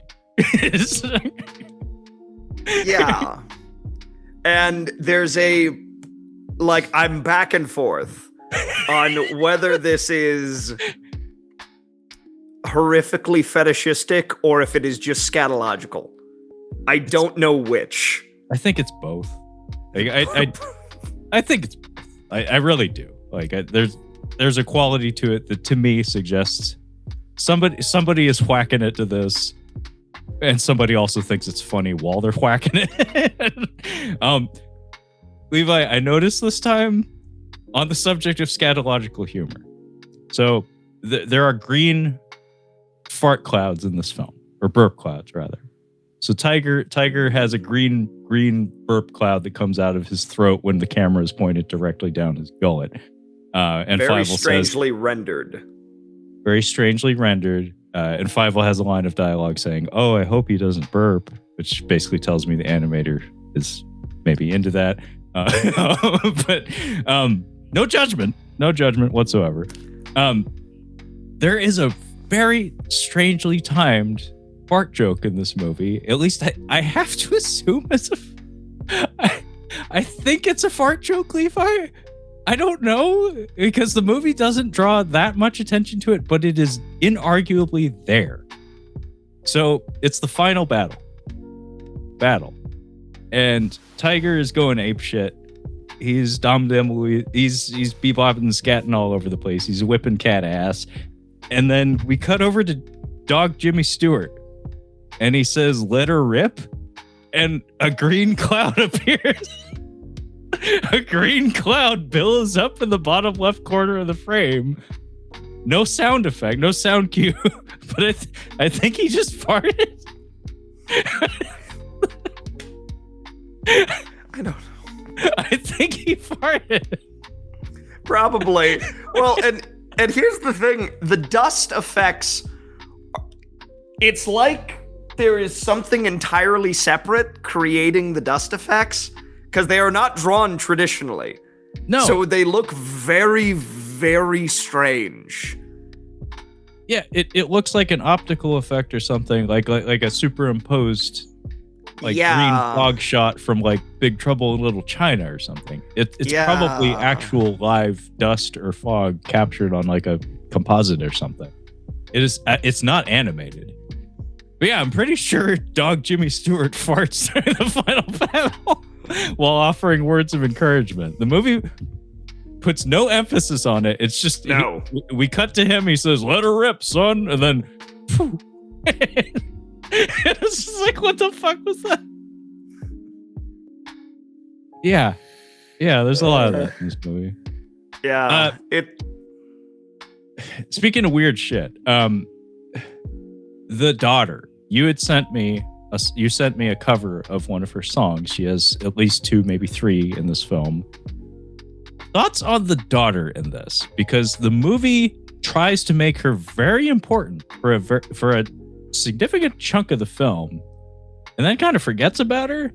Yeah. And there's I'm back and forth on whether this is horrifically fetishistic or if it is just scatological. I don't know which. I think it's both. I think it's both. I really do. There's a quality to it that to me suggests somebody is whacking it to this. And somebody also thinks it's funny while they're whacking it. Levi, I noticed this time on the subject of scatological humor. So there are green fart clouds in this film, or burp clouds rather. So Tiger has a green burp cloud that comes out of his throat when the camera is pointed directly down his gullet. And very strangely rendered. Very strangely rendered. And Fievel has a line of dialogue saying, "Oh, I hope he doesn't burp," which basically tells me the animator is maybe into that. But no judgment whatsoever. There is a very strangely timed fart joke in this movie. At least I have to assume I think it's a fart joke, Levi. I don't know, because the movie doesn't draw that much attention to it, but it is inarguably there. So it's the final battle. And Tiger is going apeshit. He's Dom DeLuise. He's bebopping and scatting all over the place. He's whipping cat ass. And then we cut over to Dog Jimmy Stewart. And he says, "Let her rip." And a green cloud appears. A green cloud billows up in the bottom left corner of the frame. no sound effect, no sound cue, but I think he just farted. I don't know. I think he farted. Probably. Well, and here's the thing. The dust effects, it's like there is something entirely separate creating the dust effects, because they are not drawn traditionally. No. So they look very, very strange. Yeah, it looks like an optical effect or something, like a superimposed green fog shot from like Big Trouble in Little China or something. It's probably actual live dust or fog captured on like a composite or something. It's not animated. But yeah, I'm pretty sure Dog Jimmy Stewart farts during the final battle while offering words of encouragement. The movie puts no emphasis on it. It's just we cut to him. He says, "Let her rip, son," and then phew. It's just like, what the fuck was that? Yeah, there's a lot of that in this movie. Yeah, Speaking of weird shit, the daughter, you had sent me a cover of one of her songs. She has at least 2, maybe 3 in this film. Thoughts on the daughter in this? Because the movie tries to make her very important for a significant chunk of the film, and then kind of forgets about her.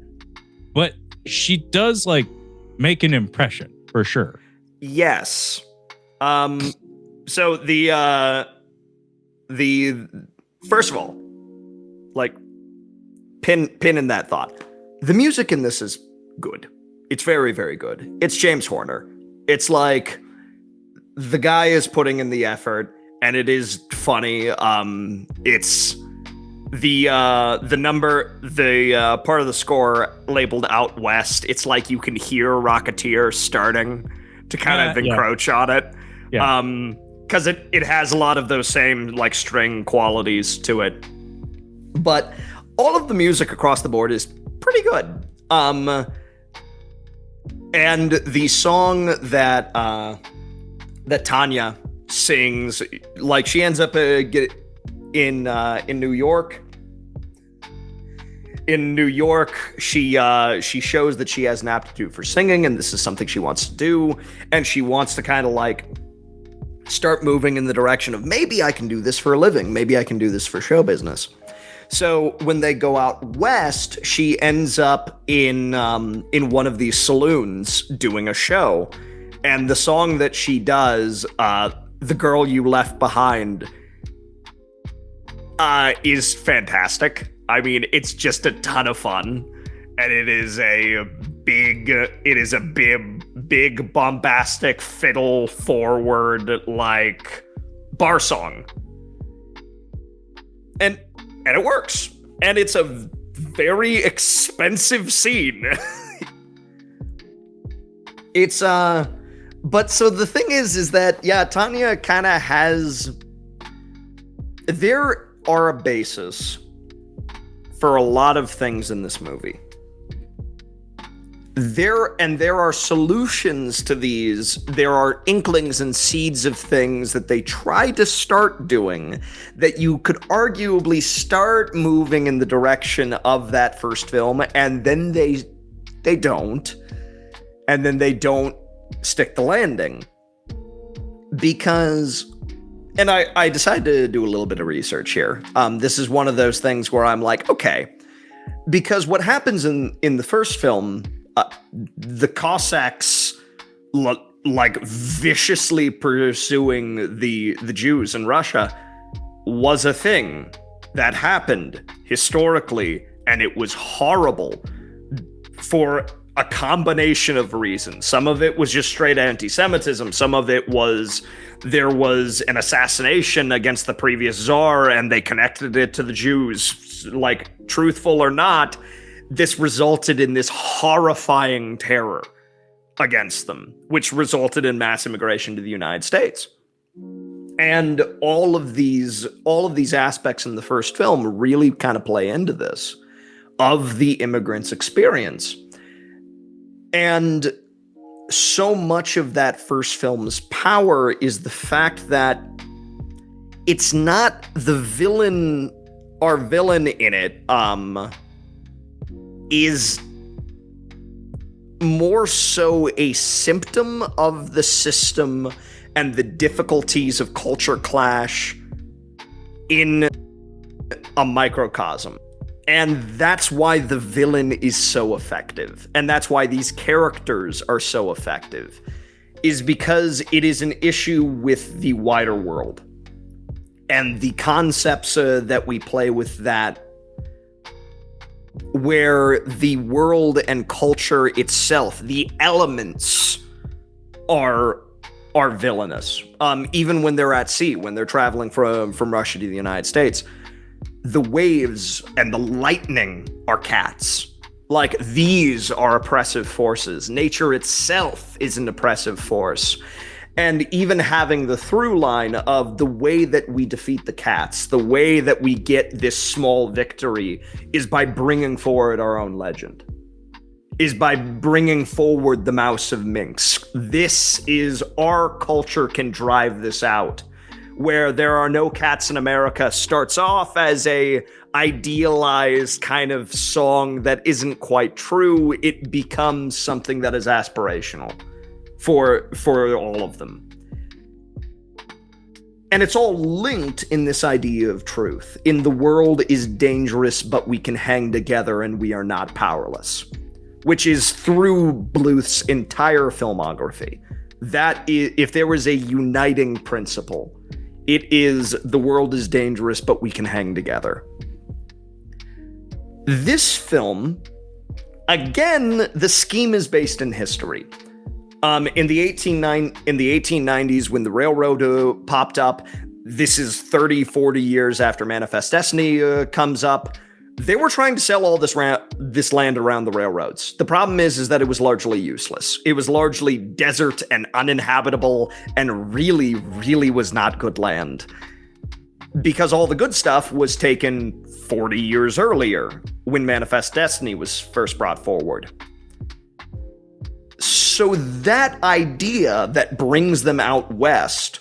But she does like make an impression for sure. Yes. So the first of all, like pin in that thought. The music in this is good. It's very, very good. It's James Horner. It's like the guy is putting in the effort, and it is funny. It's the part of the score labeled Out West. It's like you can hear Rocketeer starting to kind of encroach on it. Yeah. Because it has a lot of those same like string qualities to it. But all of the music across the board is pretty good. And the song that Tanya sings, like she ends up in New York. In New York, she shows that she has an aptitude for singing, and this is something she wants to do, and she wants to kind of like start moving in the direction of maybe I can do this for a living, maybe I can do this for show business. So when they go out west, she ends up in one of these saloons doing a show, and the song that she does, "The Girl You Left Behind," is fantastic. I mean, it's just a ton of fun, and it is a big bombastic fiddle forward like bar song, and it works, and it's a very expensive scene. It's but so the thing is that Tanya kind of has, there are a basis for a lot of things in this movie. There are solutions to these. There are inklings and seeds of things that they try to start doing that you could arguably start moving in the direction of that first film, and then they don't. And then they don't stick the landing. Because, and I decided to do a little bit of research here. This is one of those things where I'm like, okay, because what happens in the first film, the Cossacks like viciously pursuing the Jews in Russia was a thing that happened historically, and it was horrible for a combination of reasons. Some of it was just straight anti-Semitism. Some of it was there was an assassination against the previous czar, and they connected it to the Jews. Like, truthful or not, this resulted in this horrifying terror against them, which resulted in mass immigration to the United States. And all of these aspects in the first film really kind of play into this, of the immigrant's experience. And so much of that first film's power is the fact that it's not the villain. Our villain in it is more so a symptom of the system and the difficulties of culture clash in a microcosm. And that's why the villain is so effective. And that's why these characters are so effective, is because it is an issue with the wider world. And the concepts that we play with that, where the world and culture itself, the elements are villainous. Even when they're at sea, when they're traveling from Russia to the United States, the waves and the lightning are cats. Like, these are oppressive forces. Nature itself is an oppressive force. And even having the through line of the way that we defeat the cats, the way that we get this small victory, is by bringing forward our own legend, is by bringing forward the Mouse of Minsk. This is, our culture can drive this out. Where There Are No Cats in America starts off as a idealized kind of song that isn't quite true. It becomes something that is aspirational for all of them. And it's all linked in this idea of truth. In the world is dangerous, but we can hang together and we are not powerless. Which is through Bluth's entire filmography. That is, if there was a uniting principle, it is the world is dangerous, but we can hang together. This film, again, the scheme is based in history. In the 1890s, when the railroad popped up, this is 30, 40 years after Manifest Destiny comes up. They were trying to sell all this land around the railroads. The problem is that it was largely useless. It was largely desert and uninhabitable and really, really was not good land. Because all the good stuff was taken 40 years earlier when Manifest Destiny was first brought forward. So that idea that brings them out west,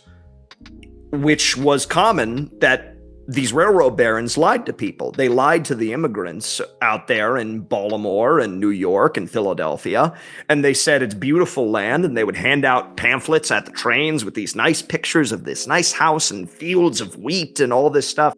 which was common, that these railroad barons lied to people. They lied to the immigrants out there in Baltimore and New York and Philadelphia, and they said it's beautiful land, and they would hand out pamphlets at the trains with these nice pictures of this nice house and fields of wheat and all this stuff.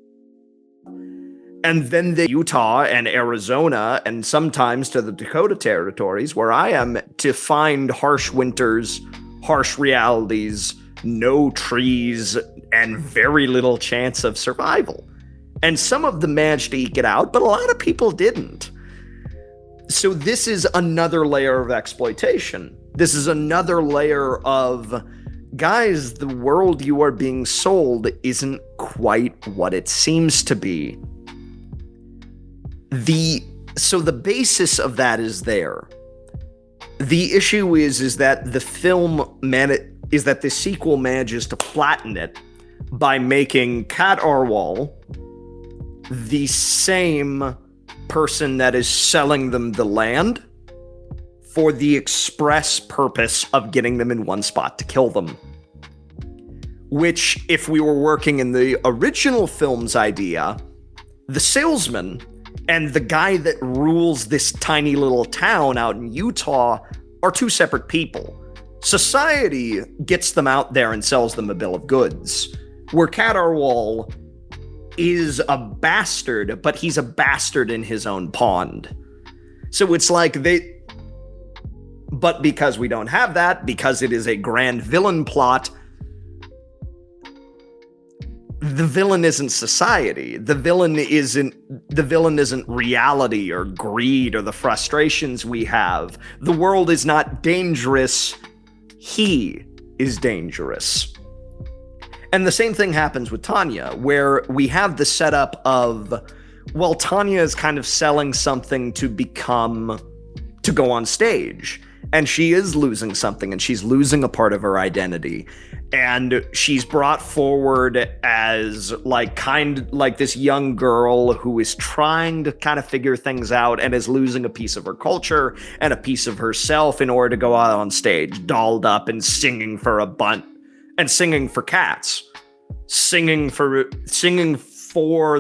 And then Utah and Arizona, and sometimes to the Dakota territories, where I am, to find harsh winters, harsh realities, no trees, and very little chance of survival. And some of them managed to eke it out, but a lot of people didn't. So this is another layer of exploitation. This is another layer of, guys, the world you are being sold isn't quite what it seems to be. So the basis of that is there. The issue is that the film is that the sequel manages to flatten it by making Kat Arwal the same person that is selling them the land for the express purpose of getting them in one spot to kill them. Which, if we were working in the original film's idea, the salesman and the guy that rules this tiny little town out in Utah are two separate people. Society gets them out there and sells them a bill of goods, where Kat Arwal is a bastard, but he's a bastard in his own pond. So it's like but because we don't have that, because it is a grand villain plot, the villain isn't society. The villain isn't reality or greed or the frustrations we have. The world is not dangerous. He is dangerous. And the same thing happens with Tanya, where we have the setup of, well, Tanya is kind of selling something to go on stage. And she is losing something, and she's losing a part of her identity. And she's brought forward as like this young girl who is trying to kind of figure things out and is losing a piece of her culture and a piece of herself in order to go out on stage, dolled up and singing for a bunt and singing for cats. singing for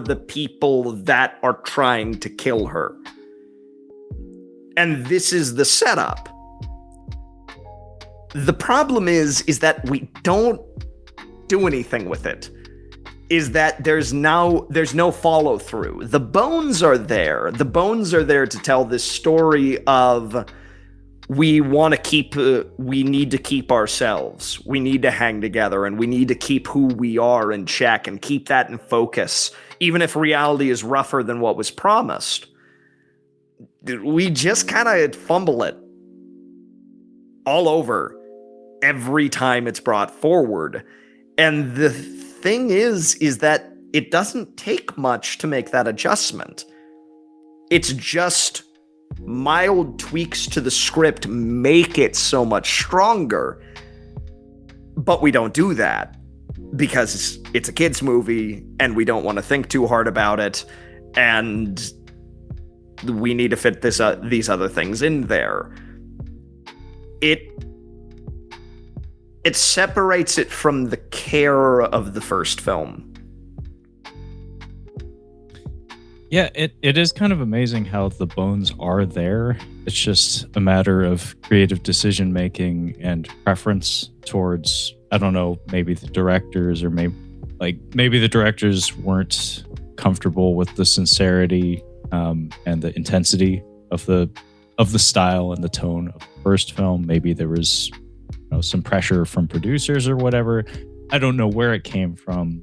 the people that are trying to kill her. And this is the setup. The problem is that we don't do anything with it. Is that there's no follow through. The bones are there. The bones are there to tell this story of we need to keep ourselves. We need to hang together, and we need to keep who we are in check and keep that in focus, even if reality is rougher than what was promised. We just kind of fumble it all over every time it's brought forward. And the thing is that it doesn't take much to make that adjustment. It's just mild tweaks to the script make it so much stronger. But we don't do that because it's a kid's movie and we don't want to think too hard about it. And we need to fit these other things in there. It separates it from the care of the first film. Yeah, it is kind of amazing how the bones are there. It's just a matter of creative decision making and preference towards, I don't know, maybe the directors, or maybe the directors weren't comfortable with the sincerity and the intensity of the style and the tone of the first film. Maybe there was some pressure from producers or whatever. I don't know where it came from,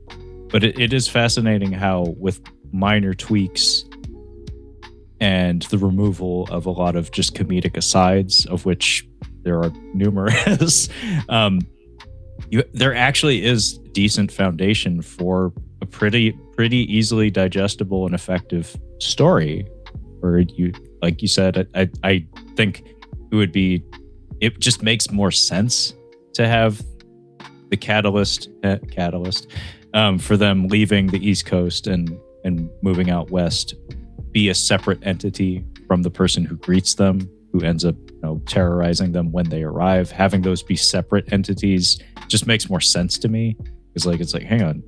but it is fascinating how with minor tweaks and the removal of a lot of just comedic asides, of which there are numerous, there actually is decent foundation for a pretty easily digestible and effective story. Where you, like you said, I think it just makes more sense to have the catalyst for them leaving the East Coast and moving out west be a separate entity from the person who greets them, who ends up terrorizing them when they arrive. Having those be separate entities just makes more sense to me. It's like, hang on,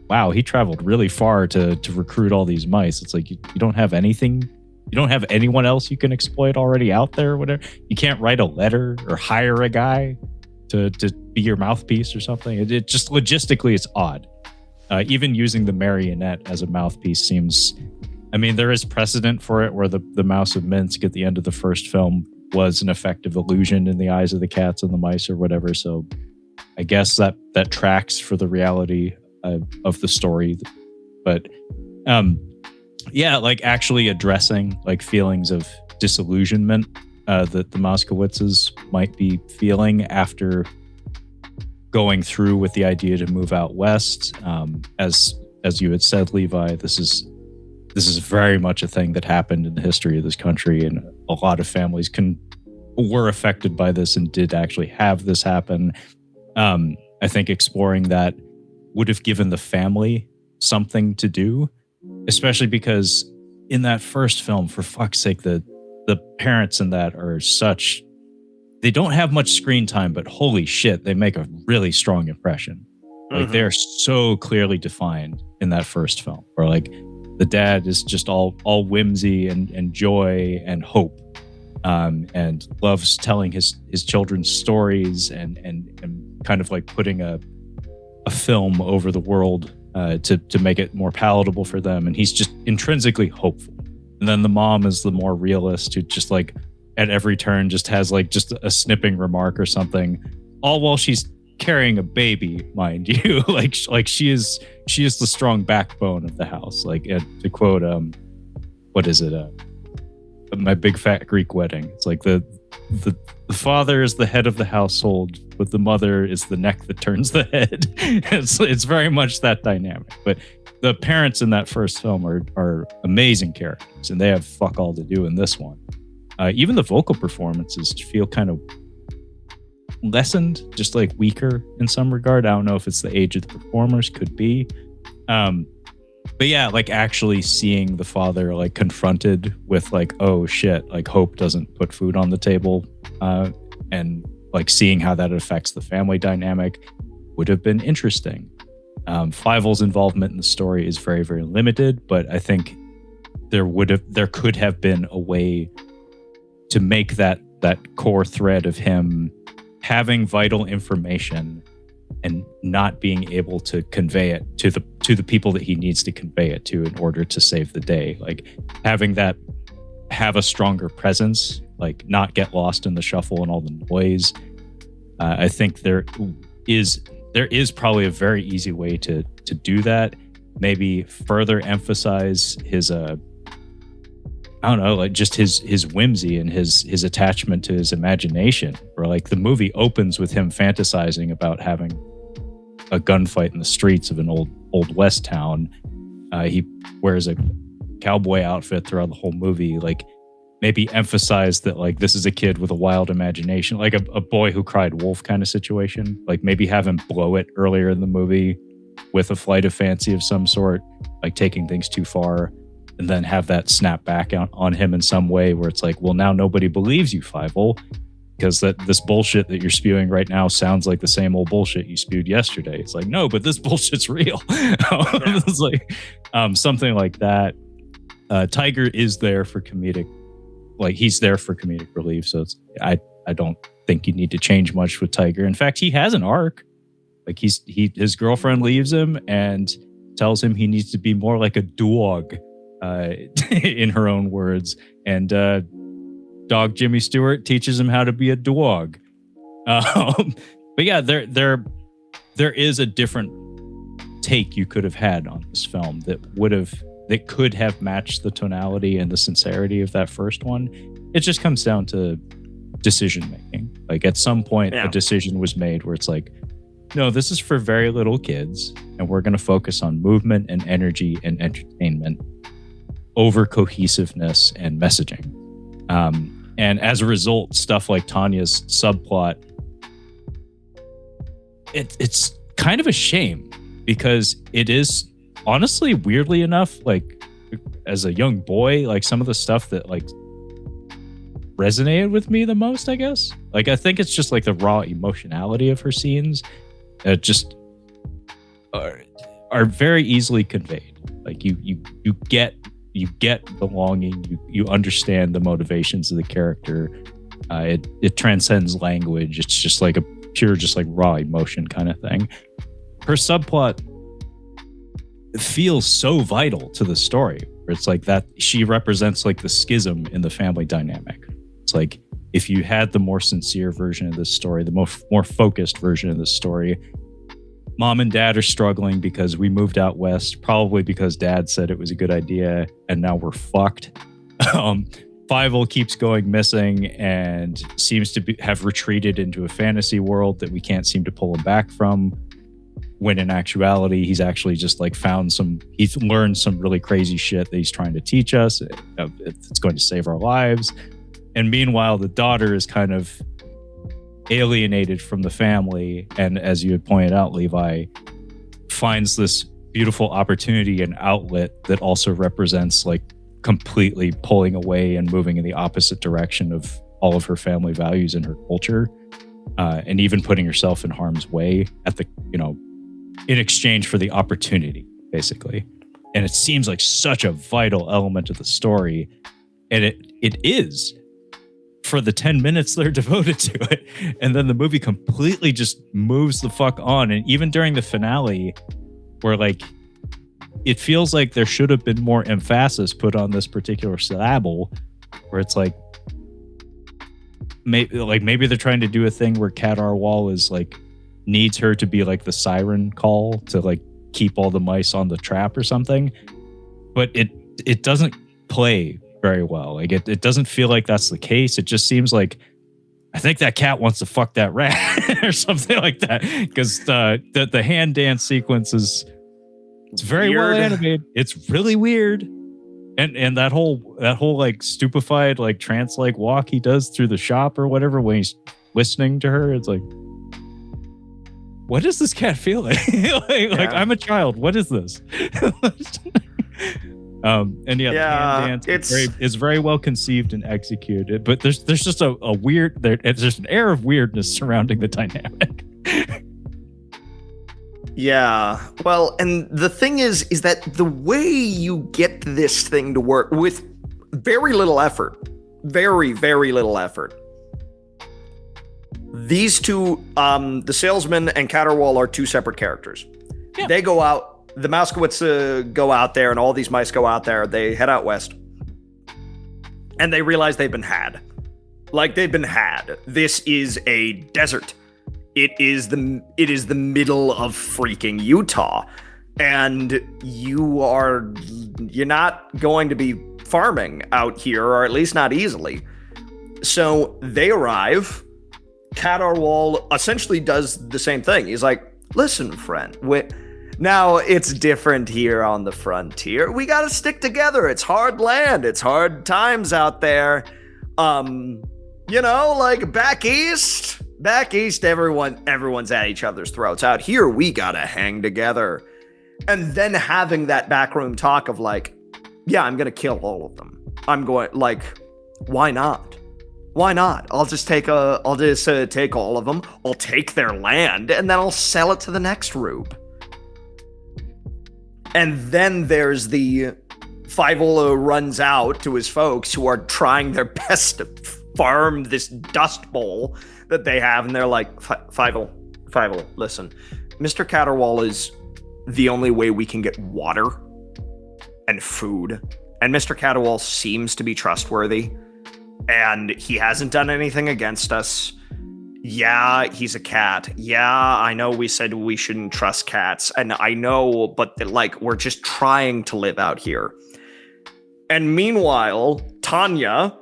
wow, he traveled really far to recruit all these mice. It's like you don't have anything. You don't have anyone else you can exploit already out there or whatever. You can't write a letter or hire a guy to be your mouthpiece or something. It just logistically, it's odd. Even using the marionette as a mouthpiece seems... I mean, there is precedent for it where the Mouse of Minsk at the end of the first film was an effective illusion in the eyes of the cats and the mice or whatever. So I guess that tracks for the reality of the story. But... yeah, like actually addressing like feelings of disillusionment that the Moskowitzes might be feeling after going through with the idea to move out west. As you had said, Levi, this is very much a thing that happened in the history of this country, and a lot of families were affected by this and did actually have this happen. I think exploring that would have given the family something to do. Especially because in that first film, for fuck's sake, the parents in that are such... They don't have much screen time, but holy shit, they make a really strong impression. Like they're so clearly defined in that first film. Where like the dad is just all whimsy and joy and hope, and loves telling his children's stories and kind of like putting a film over the world to make it more palatable for them. And he's just intrinsically hopeful. And then the mom is the more realist, who just like at every turn just has like just a snipping remark or something, all while she's carrying a baby, mind you. like she is the strong backbone of the house. Like to quote what is it, My Big Fat Greek Wedding. It's like the father is the head of the household, but the mother is the neck that turns the head. It's very much that dynamic. But the parents in that first film are amazing characters, and they have fuck all to do in this one. Even the vocal performances feel kind of lessened, just like weaker in some regard. I don't know if it's the age of the performers, could be. But yeah, like actually seeing the father like confronted with like, oh shit, like Hope doesn't put food on the table, and like seeing how that affects the family dynamic would have been interesting. Fievel's involvement in the story is very, very limited, but I think there could have been a way to make that core thread of him having vital information and not being able to convey it to the people that he needs to convey it to in order to save the day. Like having that have a stronger presence, like not get lost in the shuffle and all the noise. I think there is probably a very easy way to do that. Maybe further emphasize his I don't know, like just his whimsy and his attachment to his imagination. Or like the movie opens with him fantasizing about having a gunfight in the streets of an old West town. He wears a cowboy outfit throughout the whole movie. Like maybe emphasize that like this is a kid with a wild imagination, like a boy who cried wolf kind of situation. Like maybe have him blow it earlier in the movie with a flight of fancy of some sort, like taking things too far, and then have that snap back on him in some way where it's like, well, now nobody believes you, Fievel, because this bullshit that you're spewing right now sounds like the same old bullshit you spewed yesterday. It's like, no, but this bullshit's real. It's like something like that. Tiger is there for comedic, like he's there for comedic relief. So I don't think you need to change much with Tiger. In fact, he has an arc. Like his girlfriend leaves him and tells him he needs to be more like a dog, in her own words. And dog Jimmy Stewart teaches him how to be a dog. But yeah, there is a different take you could have had on this film that could have matched the tonality and the sincerity of that first one. It just comes down to decision making. Like at some point, a decision was made where it's like, no, this is for very little kids, and we're going to focus on movement and energy and entertainment over cohesiveness and messaging. And as a result, stuff like Tanya's subplot, it's kind of a shame because it is honestly, weirdly enough, like as a young boy, like some of the stuff that like resonated with me the most, I guess. Like I think it's just like the raw emotionality of her scenes just are very easily conveyed. Like you get the longing, you understand the motivations of the character. It transcends language. It's just like a pure, just like raw emotion kind of thing. Her subplot feels so vital to the story, where it's like that she represents like the schism in the family dynamic. It's like if you had the more sincere version of this story, the more focused version of this story, mom and dad are struggling because we moved out west, probably because dad said it was a good idea, and now we're fucked. Fievel keeps going missing and seems to have retreated into a fantasy world that we can't seem to pull him back from, when in actuality he's actually just like he's learned some really crazy shit that he's trying to teach us. It's going to save our lives. And meanwhile, the daughter is kind of alienated from the family, and as you had pointed out, Levi, finds this beautiful opportunity and outlet that also represents like completely pulling away and moving in the opposite direction of all of her family values and her culture, and even putting herself in harm's way in exchange for the opportunity, basically. And it seems like such a vital element of the story, and it is for the 10 minutes they're devoted to it. And then the movie completely just moves the fuck on. And even during the finale, where like it feels like there should have been more emphasis put on this particular syllable, where it's like maybe they're trying to do a thing where Kat Arwal is like needs her to be like the siren call to like keep all the mice on the trap or something, but it doesn't play very well. Like it doesn't feel like that's the case. It just seems like I think that cat wants to fuck that rat or something like that, because the hand dance sequence it's very well animated. It's really weird, and that whole like stupefied like trance like walk he does through the shop or whatever when he's listening to her. It's like, what is this cat feeling? like I'm a child. What is this? And the hand dance is very well conceived and executed, but there's just a weird there's an air of weirdness surrounding the dynamic. Yeah. Well, and the thing is that the way you get this thing to work with very little effort, very, very little effort. These two, the salesman and Caterwall are two separate characters. Yeah. They go out, the Mouskowitz go out there, and all these mice go out there. They head out west. And they realize they've been had. Like, they've been had. This is a desert. It is the middle of freaking Utah. And you're not going to be farming out here, or at least not easily. So they arrive. Caterwall essentially does the same thing. He's like, listen, friend, now it's different here on the frontier. We gotta stick together. It's hard land. It's hard times out there. Like back east, everyone's at each other's throats. Out here, we gotta hang together. And then having that backroom talk of like, yeah, I'm gonna kill all of them. I'm going, like, why not? Why not? I'll just take all of them. I'll take their land, and then I'll sell it to the next rube. And then there's the Fievel runs out to his folks who are trying their best to farm this dust bowl that they have, and they're like, Fievel, listen, Mr. Caterwall is the only way we can get water and food. And Mr. Caterwall seems to be trustworthy, and he hasn't done anything against us. Yeah, he's a cat. Yeah, I know we said we shouldn't trust cats, and I know, but we're just trying to live out here. And meanwhile, Tanya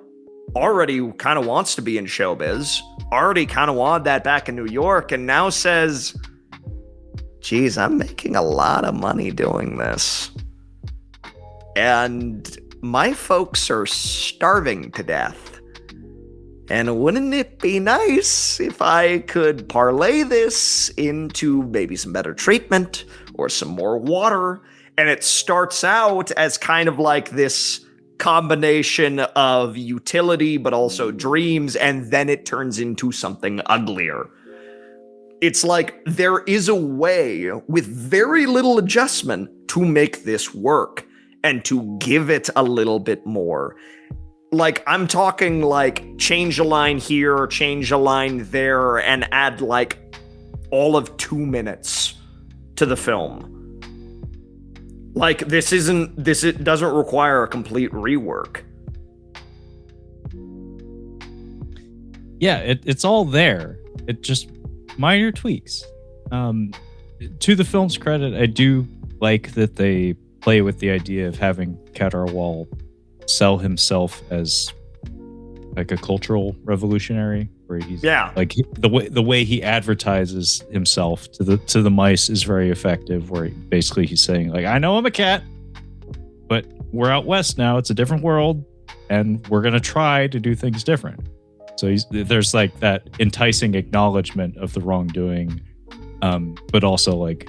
already kind of wants to be in showbiz, already kind of wanted that back in New York, and now says, geez, I'm making a lot of money doing this. And my folks are starving to death. And wouldn't it be nice if I could parlay this into maybe some better treatment or some more water? And it starts out as kind of like this combination of utility, but also dreams, and then it turns into something uglier. It's like there is a way with very little adjustment to make this work and to give it a little bit more. Like, I'm talking like change a line here, change a line there, and add like all of 2 minutes to the film. Like, this doesn't require a complete rework. Yeah, it's all there. It just minor tweaks. To the film's credit, I do like that they play with the idea of having Caterwall sell himself as like a cultural revolutionary, where he's like the way he advertises himself to the mice is very effective, where he's saying like, I know I'm a cat, but we're out west now, it's a different world, and we're gonna try to do things different. So there's like that enticing acknowledgement of the wrongdoing, but also like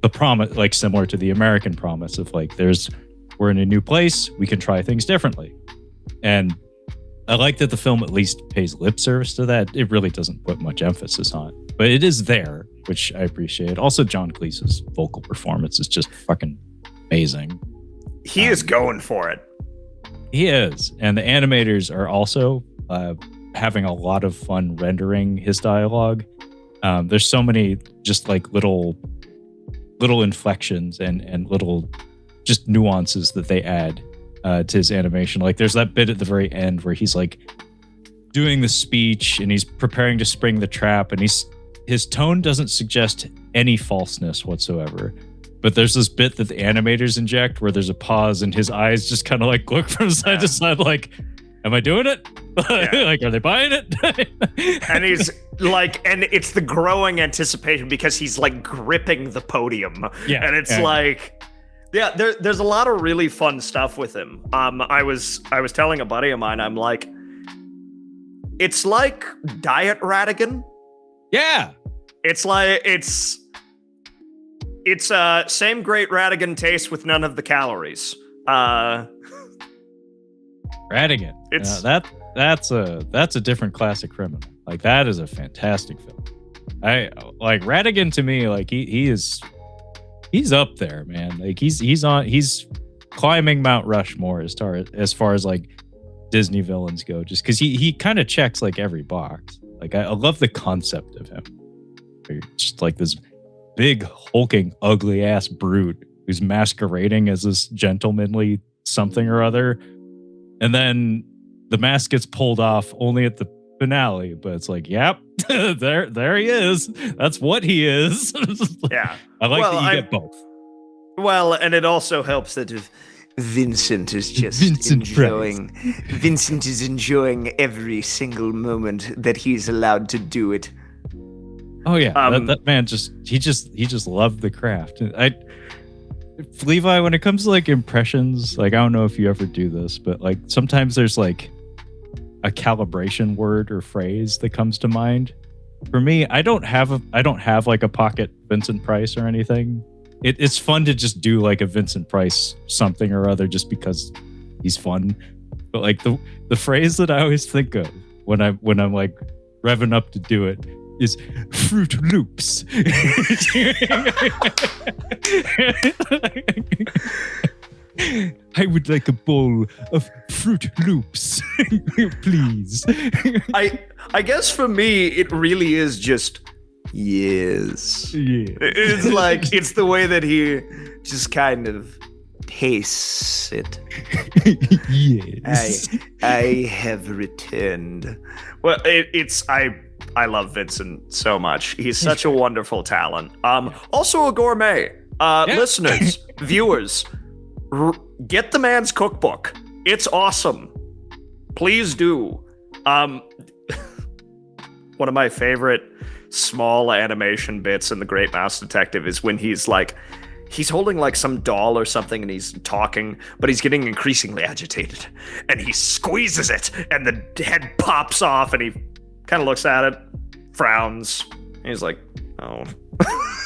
the promise, like similar to the American promise of like, we're in a new place, we can try things differently. And I like that the film at least pays lip service to that. It really doesn't put much emphasis on it, but it is there, which I appreciate. Also, John Cleese's vocal performance is just fucking amazing. He is going for it. He is. And the animators are also having a lot of fun rendering his dialogue. There's so many just like little inflections and little just nuances that they add to his animation. Like there's that bit at the very end where he's like doing the speech and he's preparing to spring the trap, and his tone doesn't suggest any falseness whatsoever. But there's this bit that the animators inject where there's a pause and his eyes just kind of like look from side to side like, am I doing it? Like, are they buying it? And he's like, and it's the growing anticipation because he's like gripping the podium. Yeah. And it's like, there's a lot of really fun stuff with him. I was telling a buddy of mine, I'm like, it's like Diet Radigan. Yeah. It's like, it's same great Radigan taste with none of the calories. Radigan. It's that's a different classic criminal. Like that is a fantastic film. I like Ratigan to me, like he's up there, man. Like he's climbing Mount Rushmore as far as like Disney villains go, just because he kind of checks like every box. Like I love the concept of him. Just like this big, hulking, ugly ass brute who's masquerading as this gentlemanly something or other. And then the mask gets pulled off only at the finale, but it's like, yep, there he is. That's what he is. Yeah. I like that you get both. Well, and it also helps that Vincent is just Vincent is enjoying every single moment that he's allowed to do it. Oh yeah, that man he just loved the craft. Levi, when it comes to like impressions, like I don't know if you ever do this, but like sometimes there's like a calibration word or phrase that comes to mind. For me, I don't have like a pocket Vincent Price or anything. It's fun to just do like a Vincent Price something or other just because he's fun. But like the phrase that I always think of when I'm like revving up to do it is Fruit Loops. I would like a bowl of Fruit Loops, please. I guess for me, it really is just yes. Yeah. It's like, it's the way that he just kind of tastes it. Yes. I have returned. Well, I love Vincent so much. He's such a wonderful talent. Also a gourmet. Listeners, viewers, get the man's cookbook. It's awesome. Please do. One of my favorite small animation bits in The Great Mouse Detective is when he's holding like some doll or something and he's talking, but he's getting increasingly agitated. And he squeezes it and the head pops off and he kind of looks at it, frowns, and he's like, oh.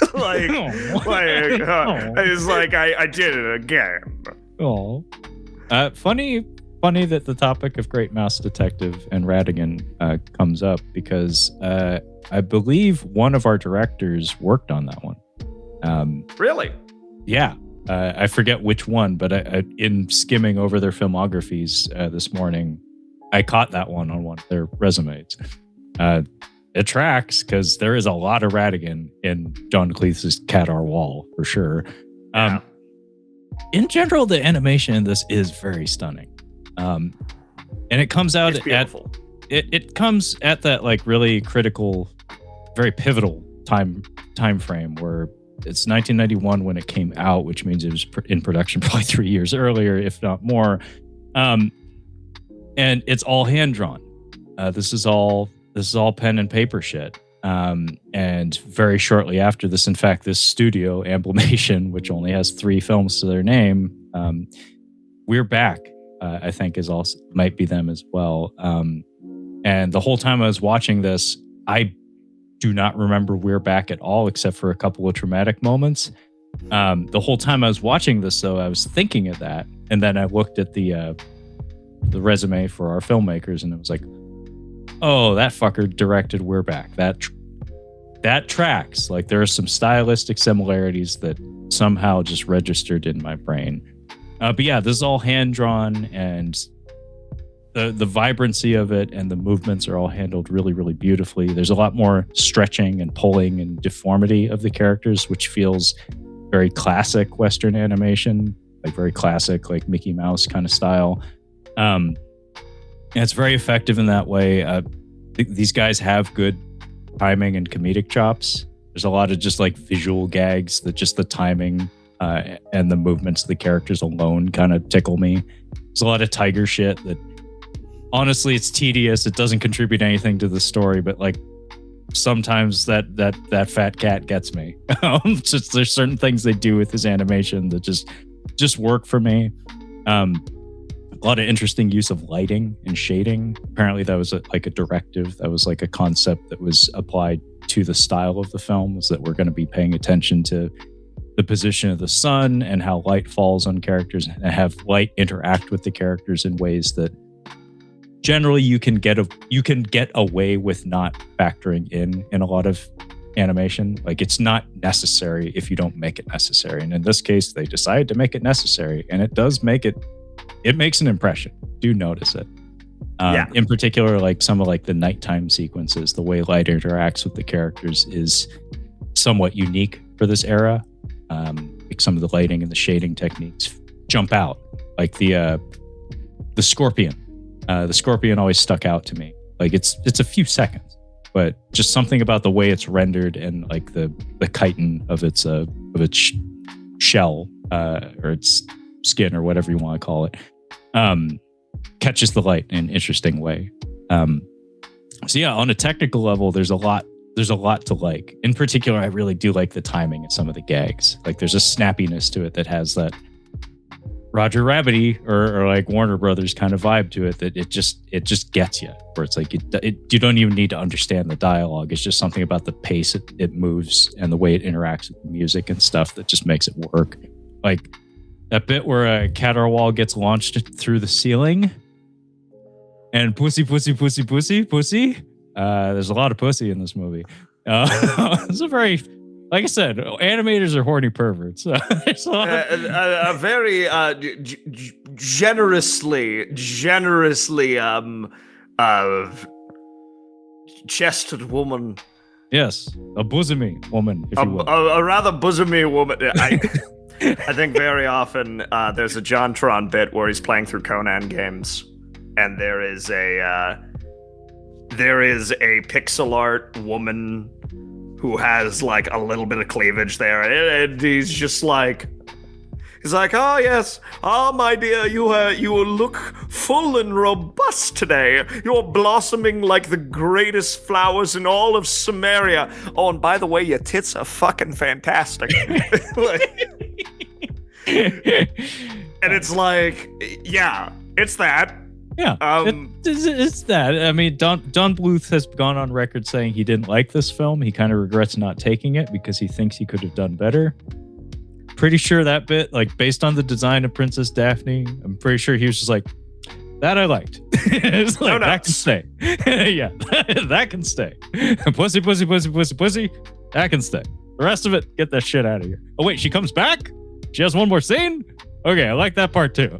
He's like, I did it again. Oh. Funny that the topic of Great Mouse Detective and Ratigan comes up because I believe one of our directors worked on that one. Really? Yeah. I forget which one, but in skimming over their filmographies this morning, I caught that one on one of their resumes. It tracks because there is a lot of Ratigan in John Cleese's Cat Our Wall for sure. In general, the animation in this is very stunning, and it comes out it comes at that like really critical, very pivotal time frame where it's 1991 when it came out, which means it was in production probably 3 years earlier, if not more, and it's all hand drawn. This is all pen and paper shit. And very shortly after this, in fact, this studio, Amblimation, which only has 3 films to their name, We're Back, I think might be them as well. And the whole time I was watching this, I do not remember We're Back at all, except for a couple of traumatic moments. The whole time I was watching this, though, I was thinking of that. And then I looked at the resume for our filmmakers, and it was like, oh, that fucker directed We're Back. That tracks. Like, there are some stylistic similarities that somehow just registered in my brain. But yeah, this is all hand-drawn, and the vibrancy of it and the movements are all handled really, really beautifully. There's a lot more stretching and pulling and deformity of the characters, which feels very classic Western animation, like very classic, like Mickey Mouse kind of style. And it's very effective in that way. These guys have good timing and comedic chops. There's a lot of just like visual gags that just the timing and the movements of the characters alone kind of tickle me. There's a lot of tiger shit that honestly it's tedious. It doesn't contribute anything to the story, but like sometimes that fat cat gets me. Just there's certain things they do with his animation that just work for me. A lot of interesting use of lighting and shading. Apparently that was a directive. That was like a concept that was applied to the style of the film, was that we're going to be paying attention to the position of the sun and how light falls on characters and have light interact with the characters in ways that generally you can get away with not factoring in a lot of animation. Like, it's not necessary if you don't make it necessary. And in this case, they decided to make it necessary, and it does make it makes an impression. Do notice it. In particular, like some of like the nighttime sequences, the way light interacts with the characters is somewhat unique for this era. Like some of the lighting and the shading techniques jump out. Like the scorpion. The scorpion always stuck out to me. Like it's a few seconds, but just something about the way it's rendered and like the chitin of its shell or its skin or whatever you want to call it. Catches the light in an interesting way. So yeah, on a technical level, there's a lot to like. In particular, I really do like the timing of some of the gags. Like there's a snappiness to it that has that Roger Rabbit-y or like Warner Brothers kind of vibe to it that it just gets you. Where it's like you don't even need to understand the dialogue. It's just something about the pace it moves and the way it interacts with the music and stuff that just makes it work. Like that bit where a caterwaul gets launched through the ceiling and pussy. There's a lot of pussy in this movie. It's a very, like I said, animators are horny perverts. There's a very generously chested woman. Yes, a bosomy woman, if you will. A rather bosomy woman. I think very often there's a JonTron bit where he's playing through Conan games, and there is a pixel art woman who has like a little bit of cleavage there, and he's like, oh yes, oh my dear, you look full and robust today. You're blossoming like the greatest flowers in all of Samaria. Oh, and by the way, your tits are fucking fantastic. And it's like, yeah, it's that. Yeah, it's that. I mean, Don Bluth has gone on record saying he didn't like this film. He kind of regrets not taking it because he thinks he could have done better. Pretty sure that bit, like based on the design of Princess Daphne, I'm pretty sure he was just like, that I liked. It's like, that can stay. Yeah, that can stay. Pussy. That can stay. The rest of it, get that shit out of here. Oh wait, she comes back? She has one more scene? Okay, I like that part too.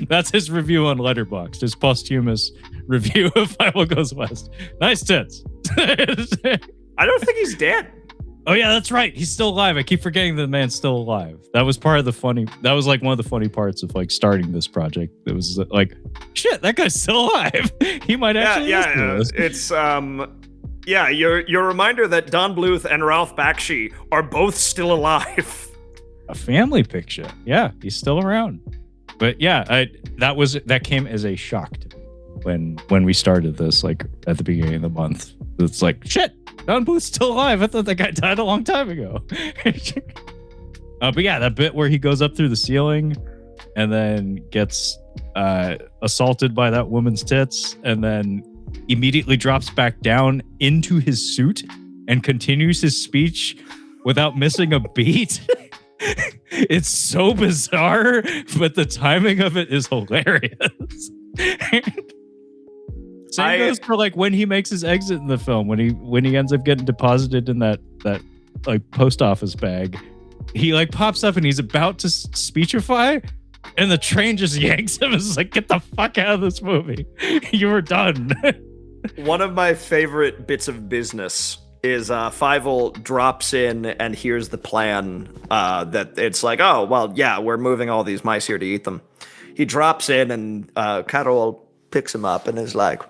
That's his review on Letterboxd, his posthumous review of Fievel Goes West. Nice tits. I don't think he's dead. Oh yeah, that's right. He's still alive. I keep forgetting the man's still alive. That was part of the funny. That was like one of the funny parts of like starting this project. It was like, shit, that guy's still alive. He might actually. Yeah. It's your reminder that Don Bluth and Ralph Bakshi are both still alive. A family picture. Yeah, he's still around. But yeah, that came as a shock to me when we started this, like at the beginning of the month. It's like, shit, Don Bluth's still alive. I thought that guy died a long time ago. But yeah, that bit where he goes up through the ceiling and then gets assaulted by that woman's tits and then immediately drops back down into his suit and continues his speech without missing a beat. It's so bizarre, but the timing of it is hilarious. Same goes for like when he makes his exit in the film, when he ends up getting deposited in that like post office bag. He like pops up and he's about to speechify, and the train just yanks him. It's like, get the fuck out of this movie. You were done. One of my favorite bits of business is Fievel drops in and hears the plan that it's like, oh, well, yeah, we're moving all these mice here to eat them. He drops in and Carol picks him up and is like,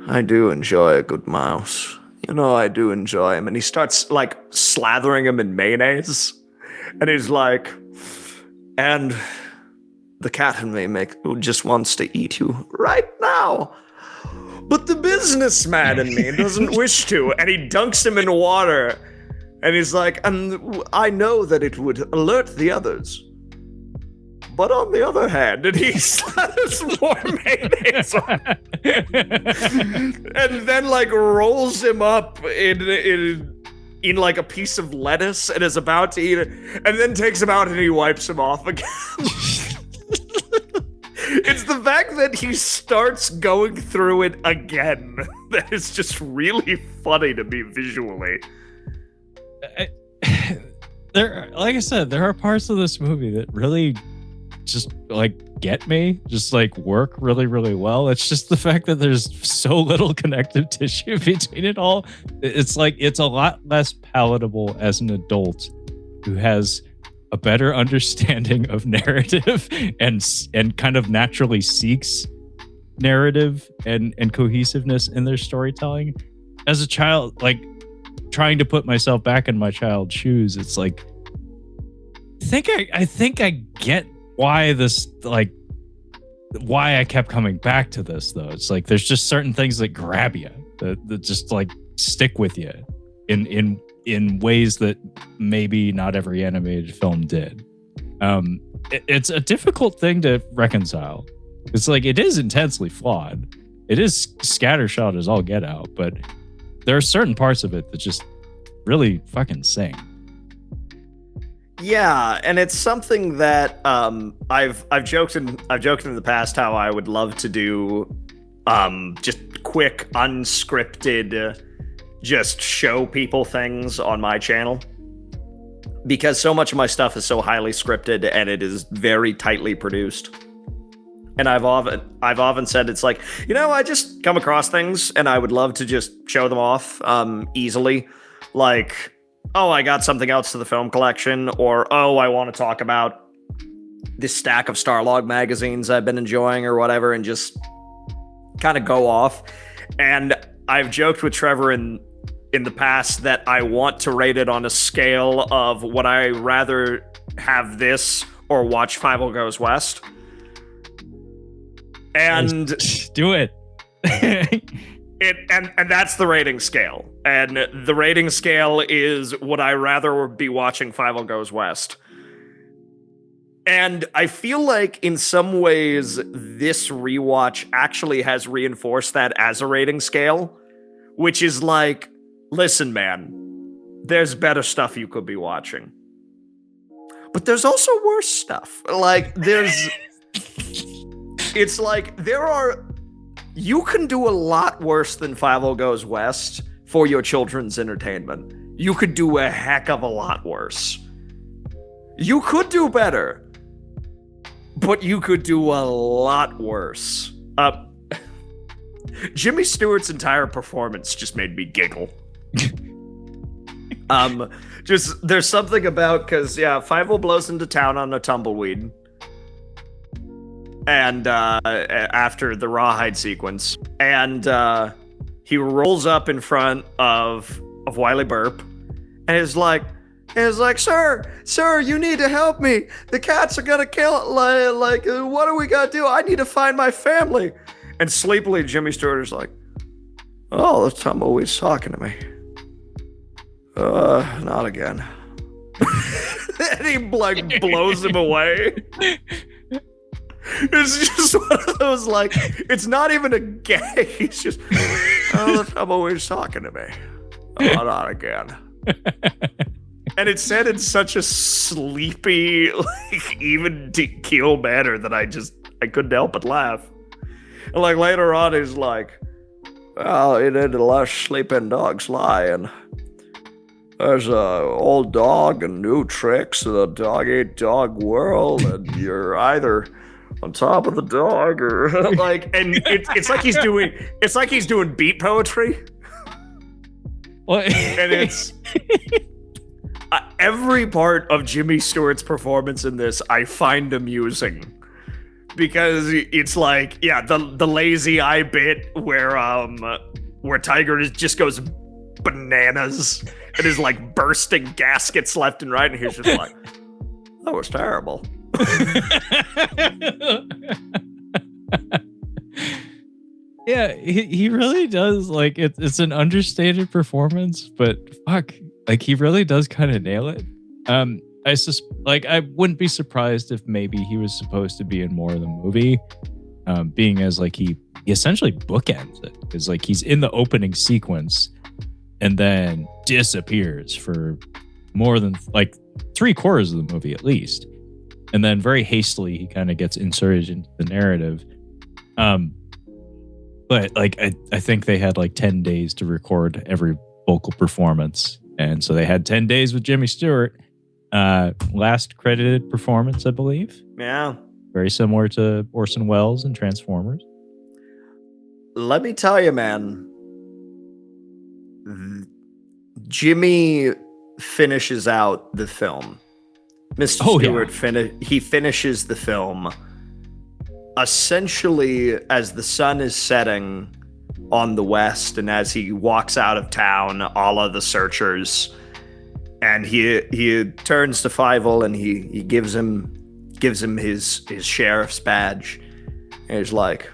I do enjoy a good mouse. You know, I do enjoy him. And he starts like slathering him in mayonnaise. And he's like, and the cat in me just wants to eat you right now. But the businessman in me doesn't wish to, and he dunks him in water. And he's like, and I know that it would alert the others. But on the other hand, and he slathers more mayonnaise on and then like rolls him up in like a piece of lettuce and is about to eat it, and then takes him out and he wipes him off again. It's the fact that he starts going through it again that is just really funny to me visually. Like I said, there are parts of this movie that really just like get me, just like work really, really well. It's just the fact that there's so little connective tissue between it all. It's like it's a lot less palatable as an adult who has a better understanding of narrative and kind of naturally seeks narrative and cohesiveness in their storytelling. As a child, like trying to put myself back in my child's shoes, it's like I think I get why this, like, why I kept coming back to this, though. It's like there's just certain things that grab you, that just like stick with you in ways that maybe not every animated film did. It's a difficult thing to reconcile. It's like it is intensely flawed. It is scattershot as all get out, but there are certain parts of it that just really fucking sing. Yeah, and it's something that I've joked in the past how I would love to do just quick unscripted just show people things on my channel, because so much of my stuff is so highly scripted and it is very tightly produced. And I've often said, it's like, I just come across things and I would love to just show them off easily, like, oh, I got something else to the film collection, or, oh, I want to talk about this stack of Starlog magazines I've been enjoying or whatever, and just kind of go off. And I've joked with Trevor in the past that I want to rate it on a scale of would I rather have this or watch Fievel Goes West? And do it. And that's the rating scale. And the rating scale is would I rather be watching Fievel Goes West? And I feel like in some ways this rewatch actually has reinforced that as a rating scale, which is like, listen, man, there's better stuff you could be watching. But there's also worse stuff. Like, it's like you can do a lot worse than Fievel Goes West for your children's entertainment. You could do a heck of a lot worse. You could do better, but you could do a lot worse. Jimmy Stewart's entire performance just made me giggle. Just there's something about, because Fievel blows into town on a tumbleweed. And after the rawhide sequence, and he rolls up in front of Wiley Burp, and is like, sir, you need to help me. The cats are gonna kill. Like, what do we gotta do? I need to find my family. And sleepily, Jimmy Stewart is like, oh, the tumbleweed's talking to me. Not again. And he like blows him away. It's just one of those, like, it's not even a gag. He's just, oh, the tumbleweed's talking to me. Oh, not again. And it's said in such a sleepy, like, even keel manner that I couldn't help but laugh. And like later on, he's like, well, he did the less sleeping dogs lie, and there's a old dog and new tricks in the dog-eat-dog world, and you're either on top of the dog or like, and it's like he's doing beat poetry. What? And it's every part of Jimmy Stewart's performance in this I find amusing, because it's like, the lazy eye bit where Tiger just goes bananas and is like bursting gaskets left and right, and he's just like, that was terrible. Yeah, he really does, like, it's an understated performance, but fuck, like, he really does kind of nail it. I wouldn't be surprised if maybe he was supposed to be in more of the movie, being as like he essentially bookends it, because like he's in the opening sequence and then disappears for more than like 3/4 of the movie at least. and then very hastily he kind of gets inserted into the narrative. But like I think they had like 10 days to record every vocal performance, and so they had 10 days with Jimmy Stewart. Last credited performance, I believe. Yeah. Very similar to Orson Welles and Transformers. Let me tell you, man. Jimmy finishes out the film. Mr. Stewart finishes the film essentially as the sun is setting on the west, and as he walks out of town, all of the searchers, and he turns to Fievel and he gives him his sheriff's badge, and he's like,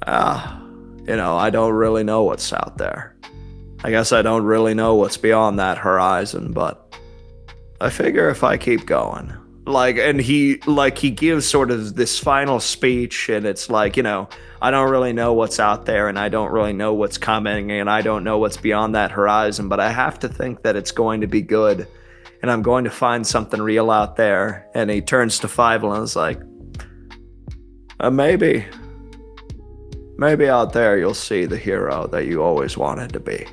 I don't really know what's out there. I guess I don't really know what's beyond that horizon, but I figure if I keep going. And he gives sort of this final speech, and it's like, I don't really know what's out there, and I don't really know what's coming, and I don't know what's beyond that horizon, but I have to think that it's going to be good, and I'm going to find something real out there. And he turns to Fievel and is like, maybe out there you'll see the hero that you always wanted to be.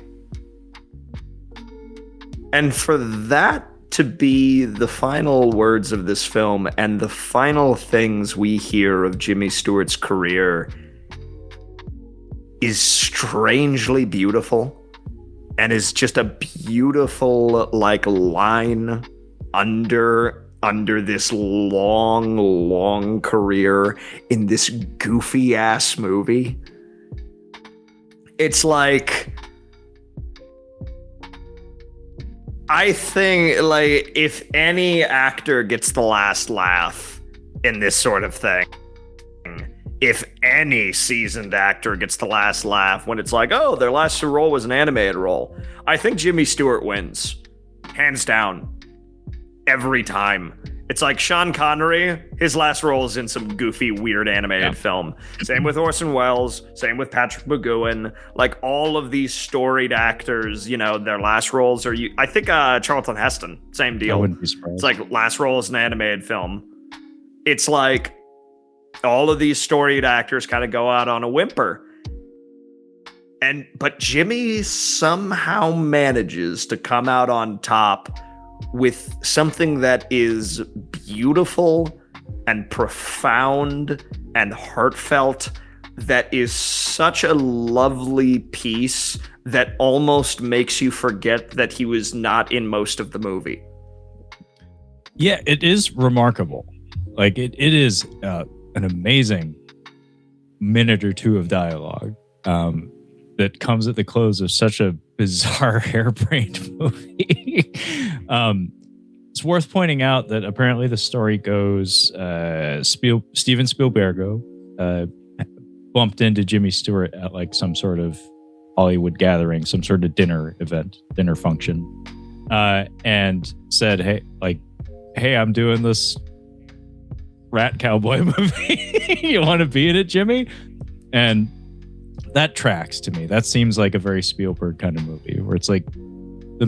And for that to be the final words of this film and the final things we hear of Jimmy Stewart's career is strangely beautiful, and is just a beautiful line under this long career in this goofy ass movie. It's like, I think, if any actor gets the last laugh in this sort of thing, if any seasoned actor gets the last laugh when it's like, oh, their last role was an animated role, I think Jimmy Stewart wins. Hands down. Every time. It's like Sean Connery, his last role is in some goofy, weird animated film. Same with Orson Welles, same with Patrick McGowan. All of these storied actors, their last roles are... I think Charlton Heston, same deal. I wouldn't be surprised. It's like last role is an animated film. It's like all of these storied actors kind of go out on a whimper. But Jimmy somehow manages to come out on top with something that is beautiful and profound and heartfelt, that is such a lovely piece that almost makes you forget that he was not in most of the movie. Yeah, it is remarkable. It is an amazing minute or two of dialogue that comes at the close of such a bizarre, harebrained movie. It's worth pointing out that apparently the story goes Steven Spielberg bumped into Jimmy Stewart at some sort of Hollywood gathering, some sort of dinner function, and said, hey, I'm doing this rat cowboy movie. You want to be in it, Jimmy? And that tracks to me. That seems like a very Spielberg kind of movie, where it's like the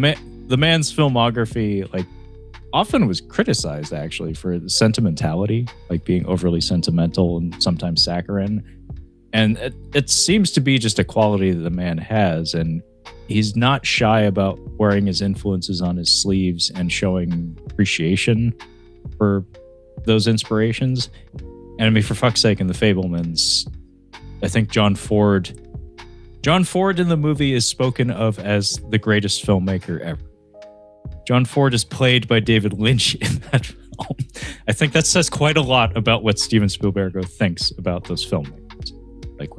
man's filmography often was criticized actually for the sentimentality, being overly sentimental and sometimes saccharine. And it seems to be just a quality that the man has, and he's not shy about wearing his influences on his sleeves and showing appreciation for those inspirations. And I mean, for fuck's sake, in The Fabelmans, I think John Ford in the movie is spoken of as the greatest filmmaker ever. John Ford is played by David Lynch in that film. I think that says quite a lot about what Steven Spielberg thinks about those filmmakers,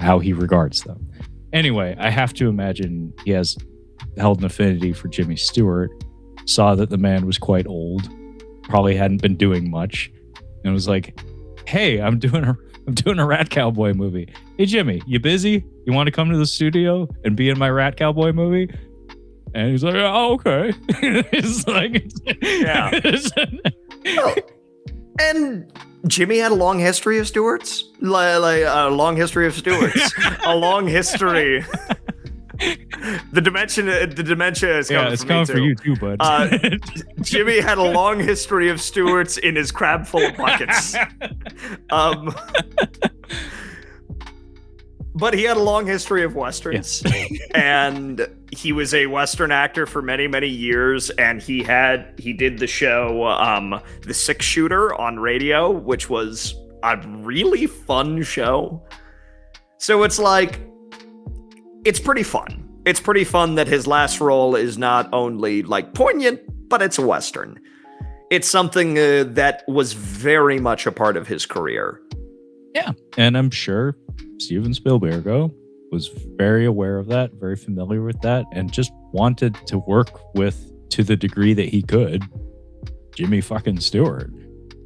how he regards them. Anyway, I have to imagine he has held an affinity for Jimmy Stewart, saw that the man was quite old, probably hadn't been doing much, and was like, hey, I'm doing a rat cowboy movie. Hey, Jimmy, you busy? You want to come to the studio and be in my rat cowboy movie? And he's like, oh, okay. It's yeah. Oh, and Jimmy had a long history of Stewarts. A long history of Stewarts. A long history The dementia is coming it's for coming me for too. you too, bud. Jimmy had a long history of Stewarts in his crab full of buckets. But he had a long history of Westerns. Yes. And he was a Western actor for many, many years. And he did the show The Six Shooter on radio, which was a really fun show. So it's like, it's pretty fun. It's pretty fun that his last role is not only like poignant, but it's a Western. It's something that was very much a part of his career. Yeah. And I'm sure Steven Spielberg was very aware of that, very familiar with that, and just wanted to work with, to the degree that he could, Jimmy fucking Stewart.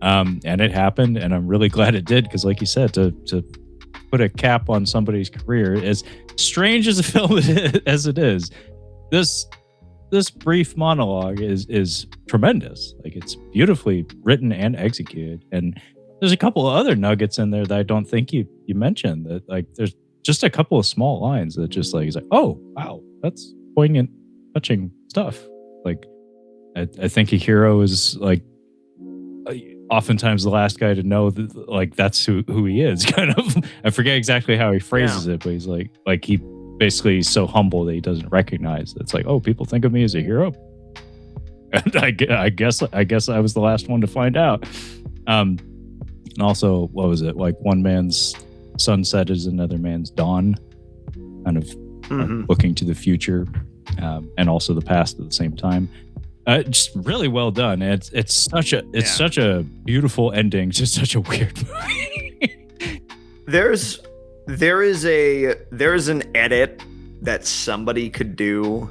And it happened, and I'm really glad it did, because like you said, to put a cap on somebody's career, as strange as a film as it is, this brief monologue is tremendous. Like, it's beautifully written and executed, and there's a couple of other nuggets in there that I don't think you mentioned. That, like, there's just a couple of small lines that just like, he's like, oh wow, that's poignant, touching stuff. Like, I think a hero is like oftentimes the last guy to know that, like, that's who he is. Kind of, I forget exactly how he phrases it, but he's like he basically is so humble that he doesn't recognize that it's like, oh, people think of me as a hero. And I guess I was the last one to find out. And also, what was it? Like, one man's sunset is another man's dawn, kind of looking to the future and also the past at the same time. Just really well done. It's such a beautiful ending to such a weird movie. There is an edit that somebody could do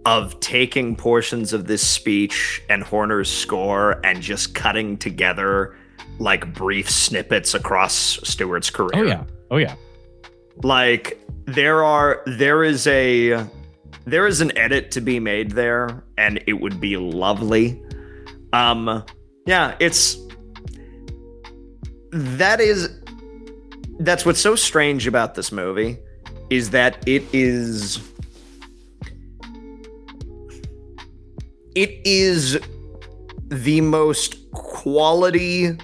of taking portions of this speech and Horner's score and just cutting together like brief snippets across Stewart's career. Oh yeah. Like, there is an edit to be made there, and it would be lovely. That's what's so strange about this movie, is that it is the most quality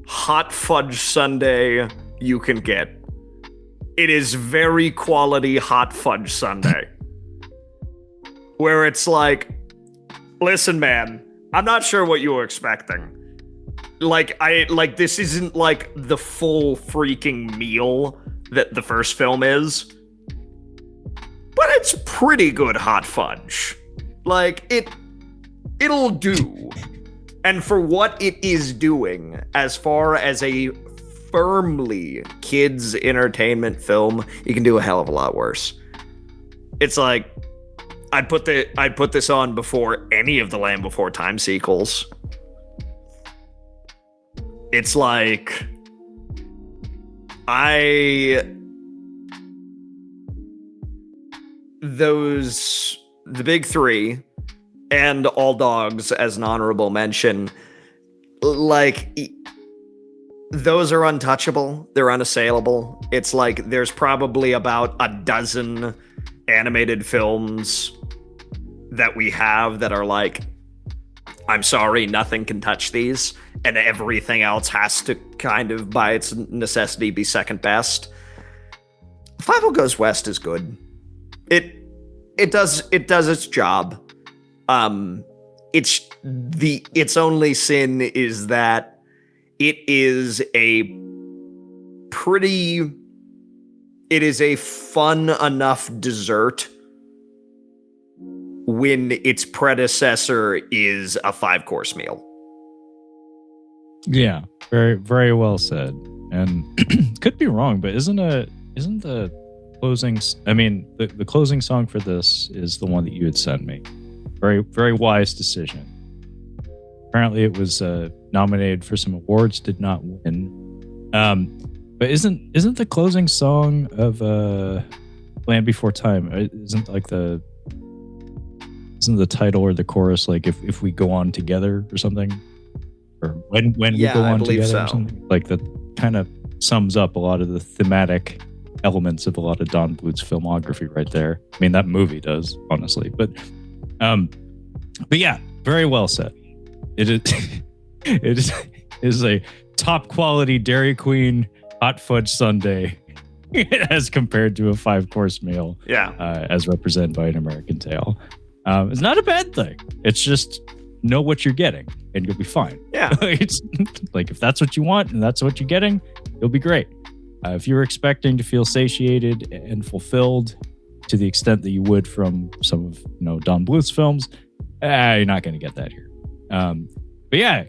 hot fudge sundae you can get. It is very quality hot fudge sundae. Where it's like, listen, man, I'm not sure what you were expecting. This isn't like the full freaking meal that the first film is. But it's pretty good hot fudge. Like, it'll do. And for what it is doing, as far as a firmly kids entertainment film, you can do a hell of a lot worse. It's like, I'd put this on before any of the Land Before Time sequels. It's like, the big three and All Dogs as an honorable mention, like, those are untouchable. They're unassailable. It's like, there's probably about a dozen animated films that we have that are like, I'm sorry, nothing can touch these, and everything else has to kind of, by its necessity, be second best. Fievel Goes West is good. It does its job. Its only sin is that it is a fun enough dessert when its predecessor is a 5-course meal. Yeah, very, very well said. And could be wrong, but isn't the closing? I mean, the closing song for this is the one that you had sent me. Very, very wise decision. Apparently, it was nominated for some awards, did not win. But isn't the closing song of Land Before Time? Isn't the title or the chorus like if we go on together or something, or when we go on together, or something like that? Kind of sums up a lot of the thematic elements of a lot of Don Bluth's filmography right there. I mean, that movie does, honestly. But yeah, very well said. It is it is a top quality Dairy Queen hot fudge sundae as compared to a 5-course meal. Yeah. As represented by An American Tail. It's not a bad thing. It's just know what you're getting and you'll be fine. Yeah. It's like if that's what you want and that's what you're getting, you'll be great. If you're expecting to feel satiated and fulfilled to the extent that you would from some of Don Bluth's films, you're not going to get that here. But yeah,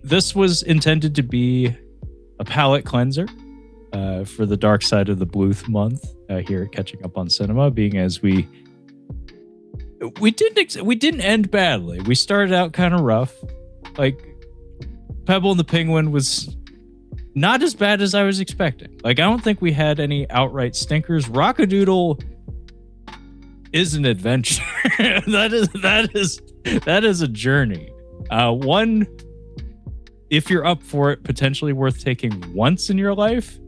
this was intended to be a palate cleanser for the dark side of the Bluth month here at Catching Up on Cinema, being as we didn't end badly. We started out kind of rough. Like Pebble and the Penguin was not as bad as I was expecting. Like I don't think we had any outright stinkers. Rockadoodle is an adventure. that is a journey. One, if you're up for it, potentially worth taking once in your life.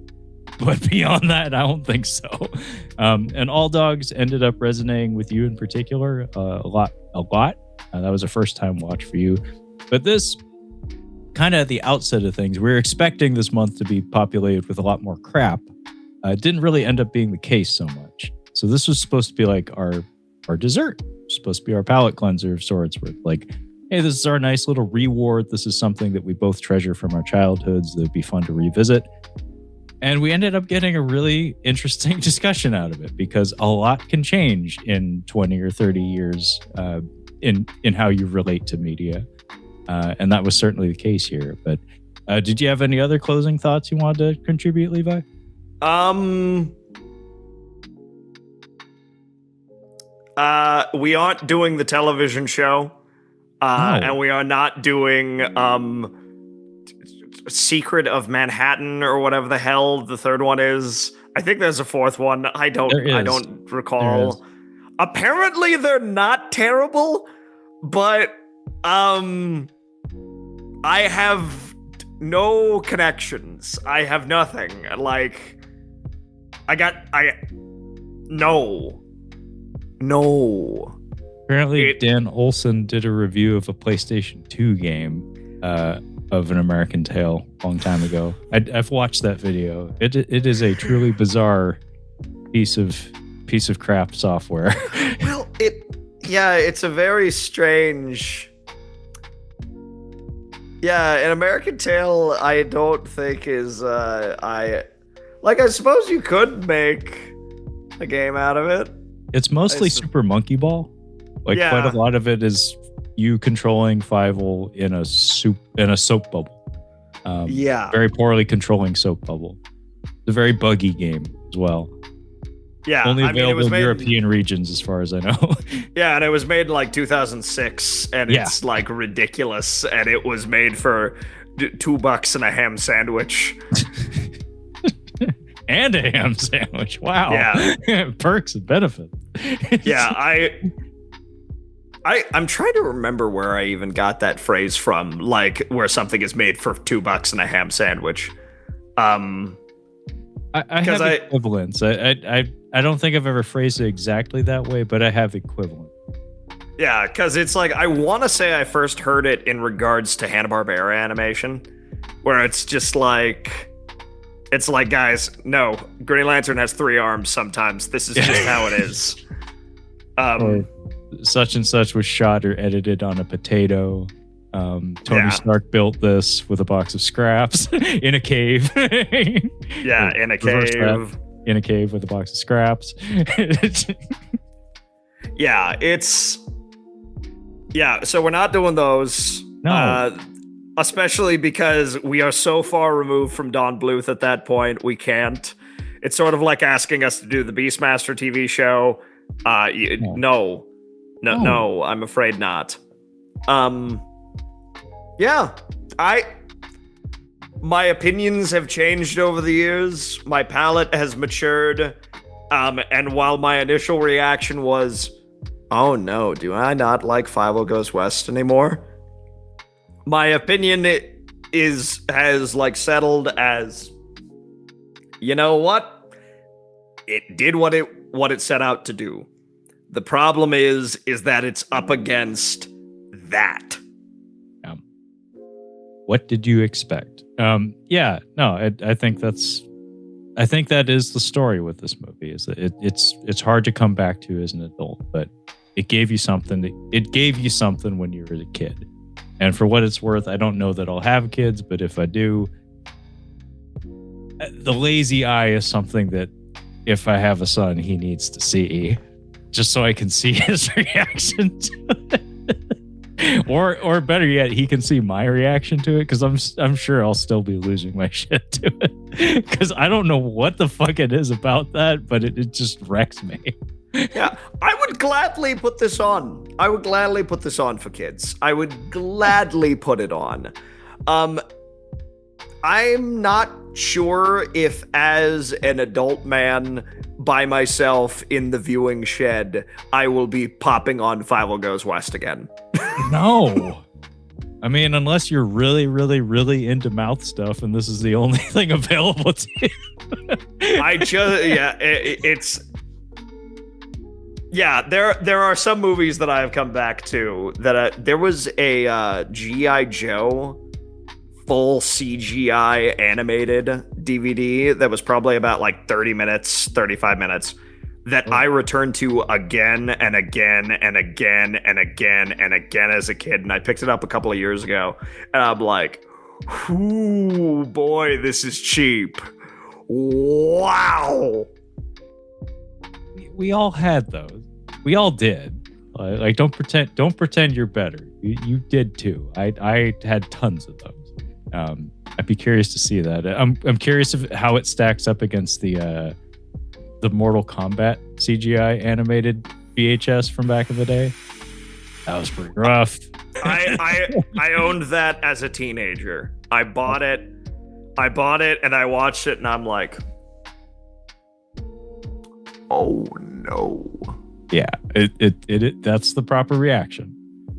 But beyond that, I don't think so. And All Dogs ended up resonating with you in particular a lot. That was a first-time watch for you. But this, kind of at the outset of things, we were expecting this month to be populated with a lot more crap. It didn't really end up being the case so much. So this was supposed to be like our dessert. Supposed to be our palate cleanser of sorts. Where like, hey, this is our nice little reward. This is something that we both treasure from our childhoods that would be fun to revisit. And we ended up getting a really interesting discussion out of it because a lot can change in 20 or 30 years in how you relate to media. And that was certainly the case here. But did you have any other closing thoughts you wanted to contribute, Levi? We aren't doing the television show. No. And we are not doing Secret of Manhattan or whatever the hell the third one is. I think there's a fourth one. I don't recall. Apparently they're not terrible, but I have no connections. I have nothing. Like no. Apparently Dan Olson did a review of a PlayStation 2 game of An American Tail a long time ago. I've watched that video. It is a truly bizarre piece of crap software. Well, it's a very strange. Yeah, An American Tail I don't think is I suppose you could make a game out of it. It's mostly Super Monkey Ball. Quite a lot of it is you controlling Fievel in a soap bubble. Very poorly controlling soap bubble. It's a very buggy game as well. Yeah, only available in European regions, as far as I know. Yeah, and it was made in like 2006, and it's like ridiculous. And it was made for $2 and a ham sandwich. And a ham sandwich. Wow. Yeah. Perks and benefits. Yeah, I'm trying to remember where I even got that phrase from, like where something is made for $2 and a ham sandwich. I have equivalents. I don't think I've ever phrased it exactly that way, but I have equivalent. Yeah, because it's like, I want to say I first heard it in regards to Hanna-Barbera animation, where it's just like, it's like, guys, no, Green Lantern has 3 arms sometimes. This is just how it is. Or such and such was shot or edited on a potato. Tony Stark built this with a box of scraps in a cave. Yeah, in a cave. In a cave with a box of scraps. So we're not doing those. No. Especially because we are so far removed from Don Bluth at that point, we can't. It's sort of like asking us to do the Beastmaster TV show. No, I'm afraid not. My opinions have changed over the years. My palate has matured. And while my initial reaction was, oh no, do I not like Fievel Goes West anymore? My opinion has like settled as, you know what? it did what it set out to do. The problem is that it's up against that. What did you expect? I think that is the story with this movie. Is that it's hard to come back to as an adult, but it gave you something. It gave you something when you were a kid, and for what it's worth, I don't know that I'll have kids, but if I do, the lazy eye is something that if I have a son, he needs to see, just so I can see his reaction to it. Or better yet, he can see my reaction to it, because I'm sure I'll still be losing my shit to it, because I don't know what the fuck it is about that, but it just wrecks me. Yeah, I would gladly put this on. I would gladly put this on for kids. I would gladly put it on. I'm not sure if, as an adult man by myself in the viewing shed, I will be popping on Fievel Goes West again. No. I mean, unless you're really, really, really into mouth stuff and this is the only thing available to you. There are some movies that I have come back to that there was a G.I. Joe full CGI animated DVD that was probably about like 35 minutes that I returned to again and again and again and again and again as a kid. And I picked it up a couple of years ago and I'm like, ooh, boy, this is cheap. Wow. We all had those. We all did. Like, don't pretend you're better. You did too. I had tons of those. I'd be curious to see that. I'm curious of how it stacks up against the Mortal Kombat CGI animated VHS from back in the day. That was pretty rough. I owned that as a teenager. I bought it and I watched it and I'm like, oh no. Yeah, it that's the proper reaction.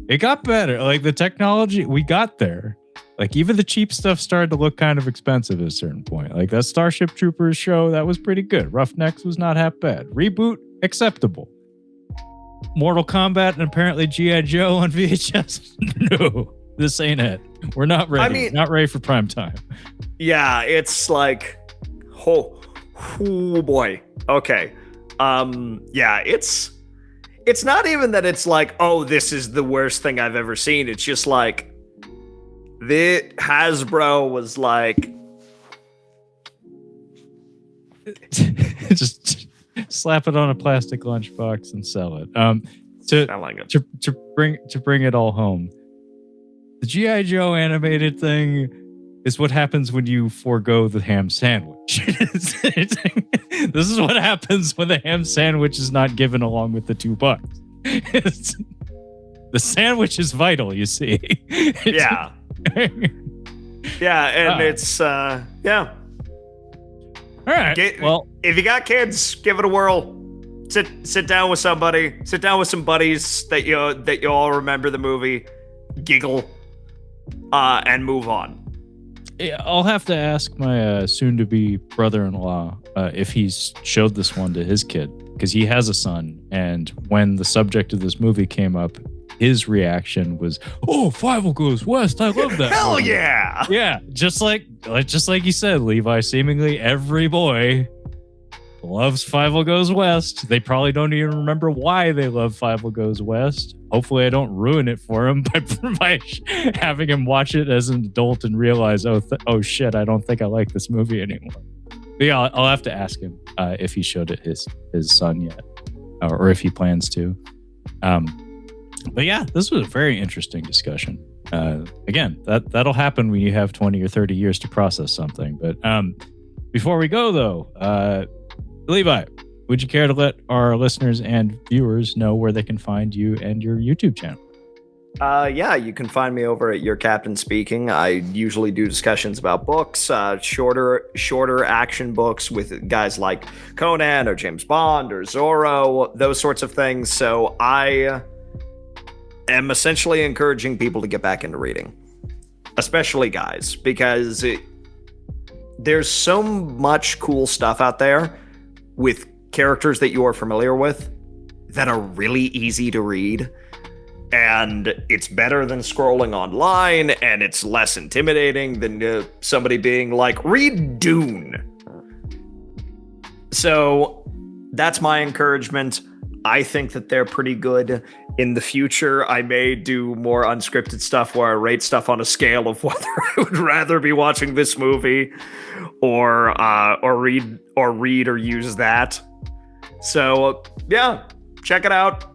It got better. Like the technology, we got there. Like even the cheap stuff started to look kind of expensive at a certain point. Like that Starship Troopers show, that was pretty good. Roughnecks was not half bad. Reboot, acceptable. Mortal Kombat and apparently G.I. Joe on VHS. No, this ain't it. We're not ready. I mean, not ready for prime time. Yeah, it's like, oh boy. Okay. Yeah, it's not even that it's like, oh, this is the worst thing I've ever seen. It's just like, Hasbro was like, just slap it on a plastic lunchbox and sell it. To bring it all home, the G.I. Joe animated thing is what happens when you forego the ham sandwich. This is what happens when the ham sandwich is not given along with the $2. The sandwich is vital, you see. Yeah. Yeah, and it's yeah. All right. Well, if you got kids, give it a whirl. Sit down with somebody. Sit down with some buddies that you all remember the movie. Giggle, and move on. Yeah, I'll have to ask my soon-to-be brother-in-law if he's showed this one to his kid, because he has a son, and when the subject of this movie came up, his reaction was, "Oh, Fievel Goes West! I love that." Hell movie. Yeah! Yeah, just like you said, Levi. Seemingly every boy loves Fievel Goes West. They probably don't even remember why they love Fievel Goes West. Hopefully, I don't ruin it for him by having him watch it as an adult and realize, oh shit, I don't think I like this movie anymore. But yeah, I'll have to ask him if he showed it his son yet, or if he plans to. But yeah, this was a very interesting discussion. Again, that'll happen when you have 20 or 30 years to process something. But before we go, though, Levi, would you care to let our listeners and viewers know where they can find you and your YouTube channel? Yeah, you can find me over at Your Captain Speaking. I usually do discussions about books, shorter action books with guys like Conan or James Bond or Zorro, those sorts of things. So I am essentially encouraging people to get back into reading, especially guys, because there's so much cool stuff out there with characters that you are familiar with that are really easy to read. And it's better than scrolling online, and it's less intimidating than somebody being like, read Dune. So that's my encouragement. I think that they're pretty good. In the future, I may do more unscripted stuff where I rate stuff on a scale of whether I would rather be watching this movie or read or use that. So yeah, check it out.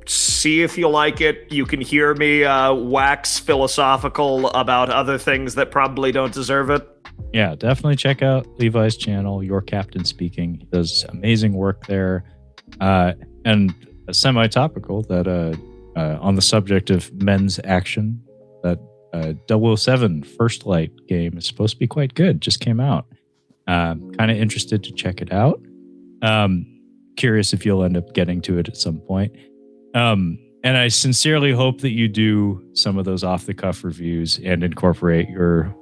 See if you like it. You can hear me wax philosophical about other things that probably don't deserve it. Yeah, definitely check out Levi's channel, Your Captain Speaking. He does amazing work there. And semi-topical that on the subject of men's action, that 007 First Light game is supposed to be quite good. Just came out. Kind of interested to check it out. Curious if you'll end up getting to it at some point. And I sincerely hope that you do some of those off-the-cuff reviews and incorporate your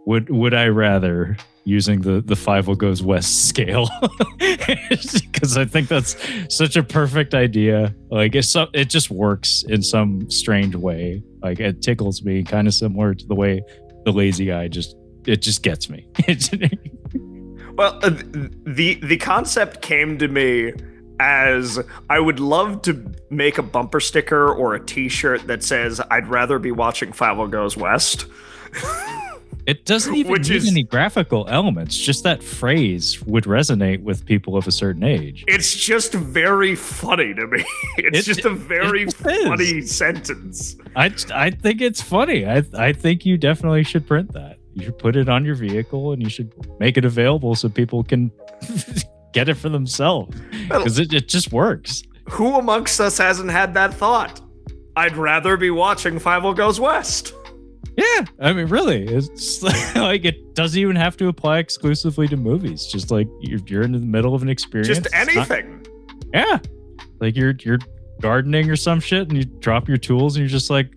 would I rather using the Fievel Goes West scale, because I think that's such a perfect idea. Like it just works in some strange way. Like it tickles me, kind of similar to the way the lazy eye just gets me. Well, the concept came to me as I would love to make a bumper sticker or a T-shirt that says "I'd rather be watching Fievel Goes West." It doesn't even need any graphical elements. Just that phrase would resonate with people of a certain age. It's just very funny to me. It's just a very funny sentence. I think it's funny. I think you definitely should print that. You should put it on your vehicle and you should make it available so people can get it for themselves. Because it just works. Who amongst us hasn't had that thought? I'd rather be watching Fievel Goes West. Yeah, I mean, really, it's like it doesn't even have to apply exclusively to movies. Just like you're in the middle of an experience. Just anything. Yeah, like you're gardening or some shit, and you drop your tools, and you're just like,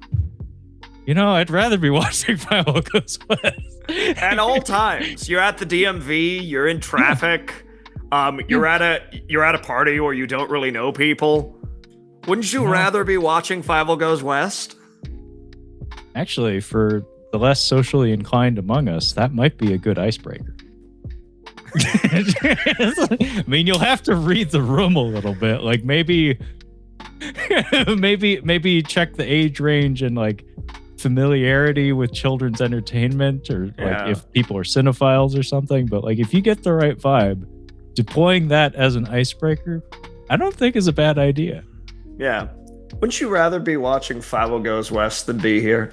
I'd rather be watching Fievel Goes West. At all times, you're at the DMV, you're in traffic, you're at a party where you don't really know people. Wouldn't you rather be watching Fievel Goes West? Actually, for the less socially inclined among us, that might be a good icebreaker. I mean, you'll have to read the room a little bit. Like maybe check the age range and like familiarity with children's entertainment, or like if people are cinephiles or something. But like if you get the right vibe, deploying that as an icebreaker, I don't think is a bad idea. Yeah. Wouldn't you rather be watching Fievel Goes West than be here?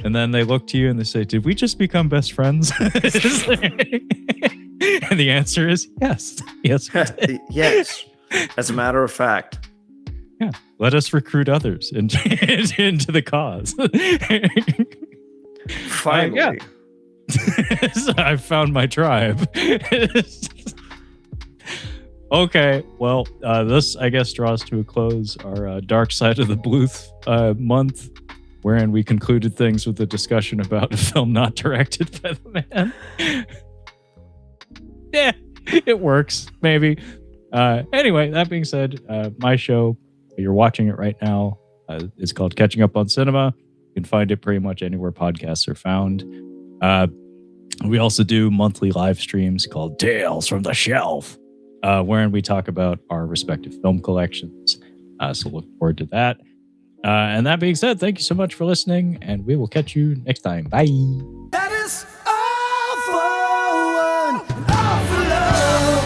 And then they look to you and they say, did we just become best friends? And the answer is yes. Yes, we did. Yes. As a matter of fact. Yeah. Let us recruit others into the cause. Finally. So I've found my tribe. Okay, well, this, I guess, draws to a close our Dark Side of the Bluth month, wherein we concluded things with a discussion about a film not directed by the man. Yeah, it works, maybe. Anyway, that being said, my show, you're watching it right now, is called Catching Up on Cinema. You can find it pretty much anywhere podcasts are found. We also do monthly live streams called Tales from the Shelf, wherein we talk about our respective film collections. So look forward to that. And that being said, thank you so much for listening, and we will catch you next time. Bye. That is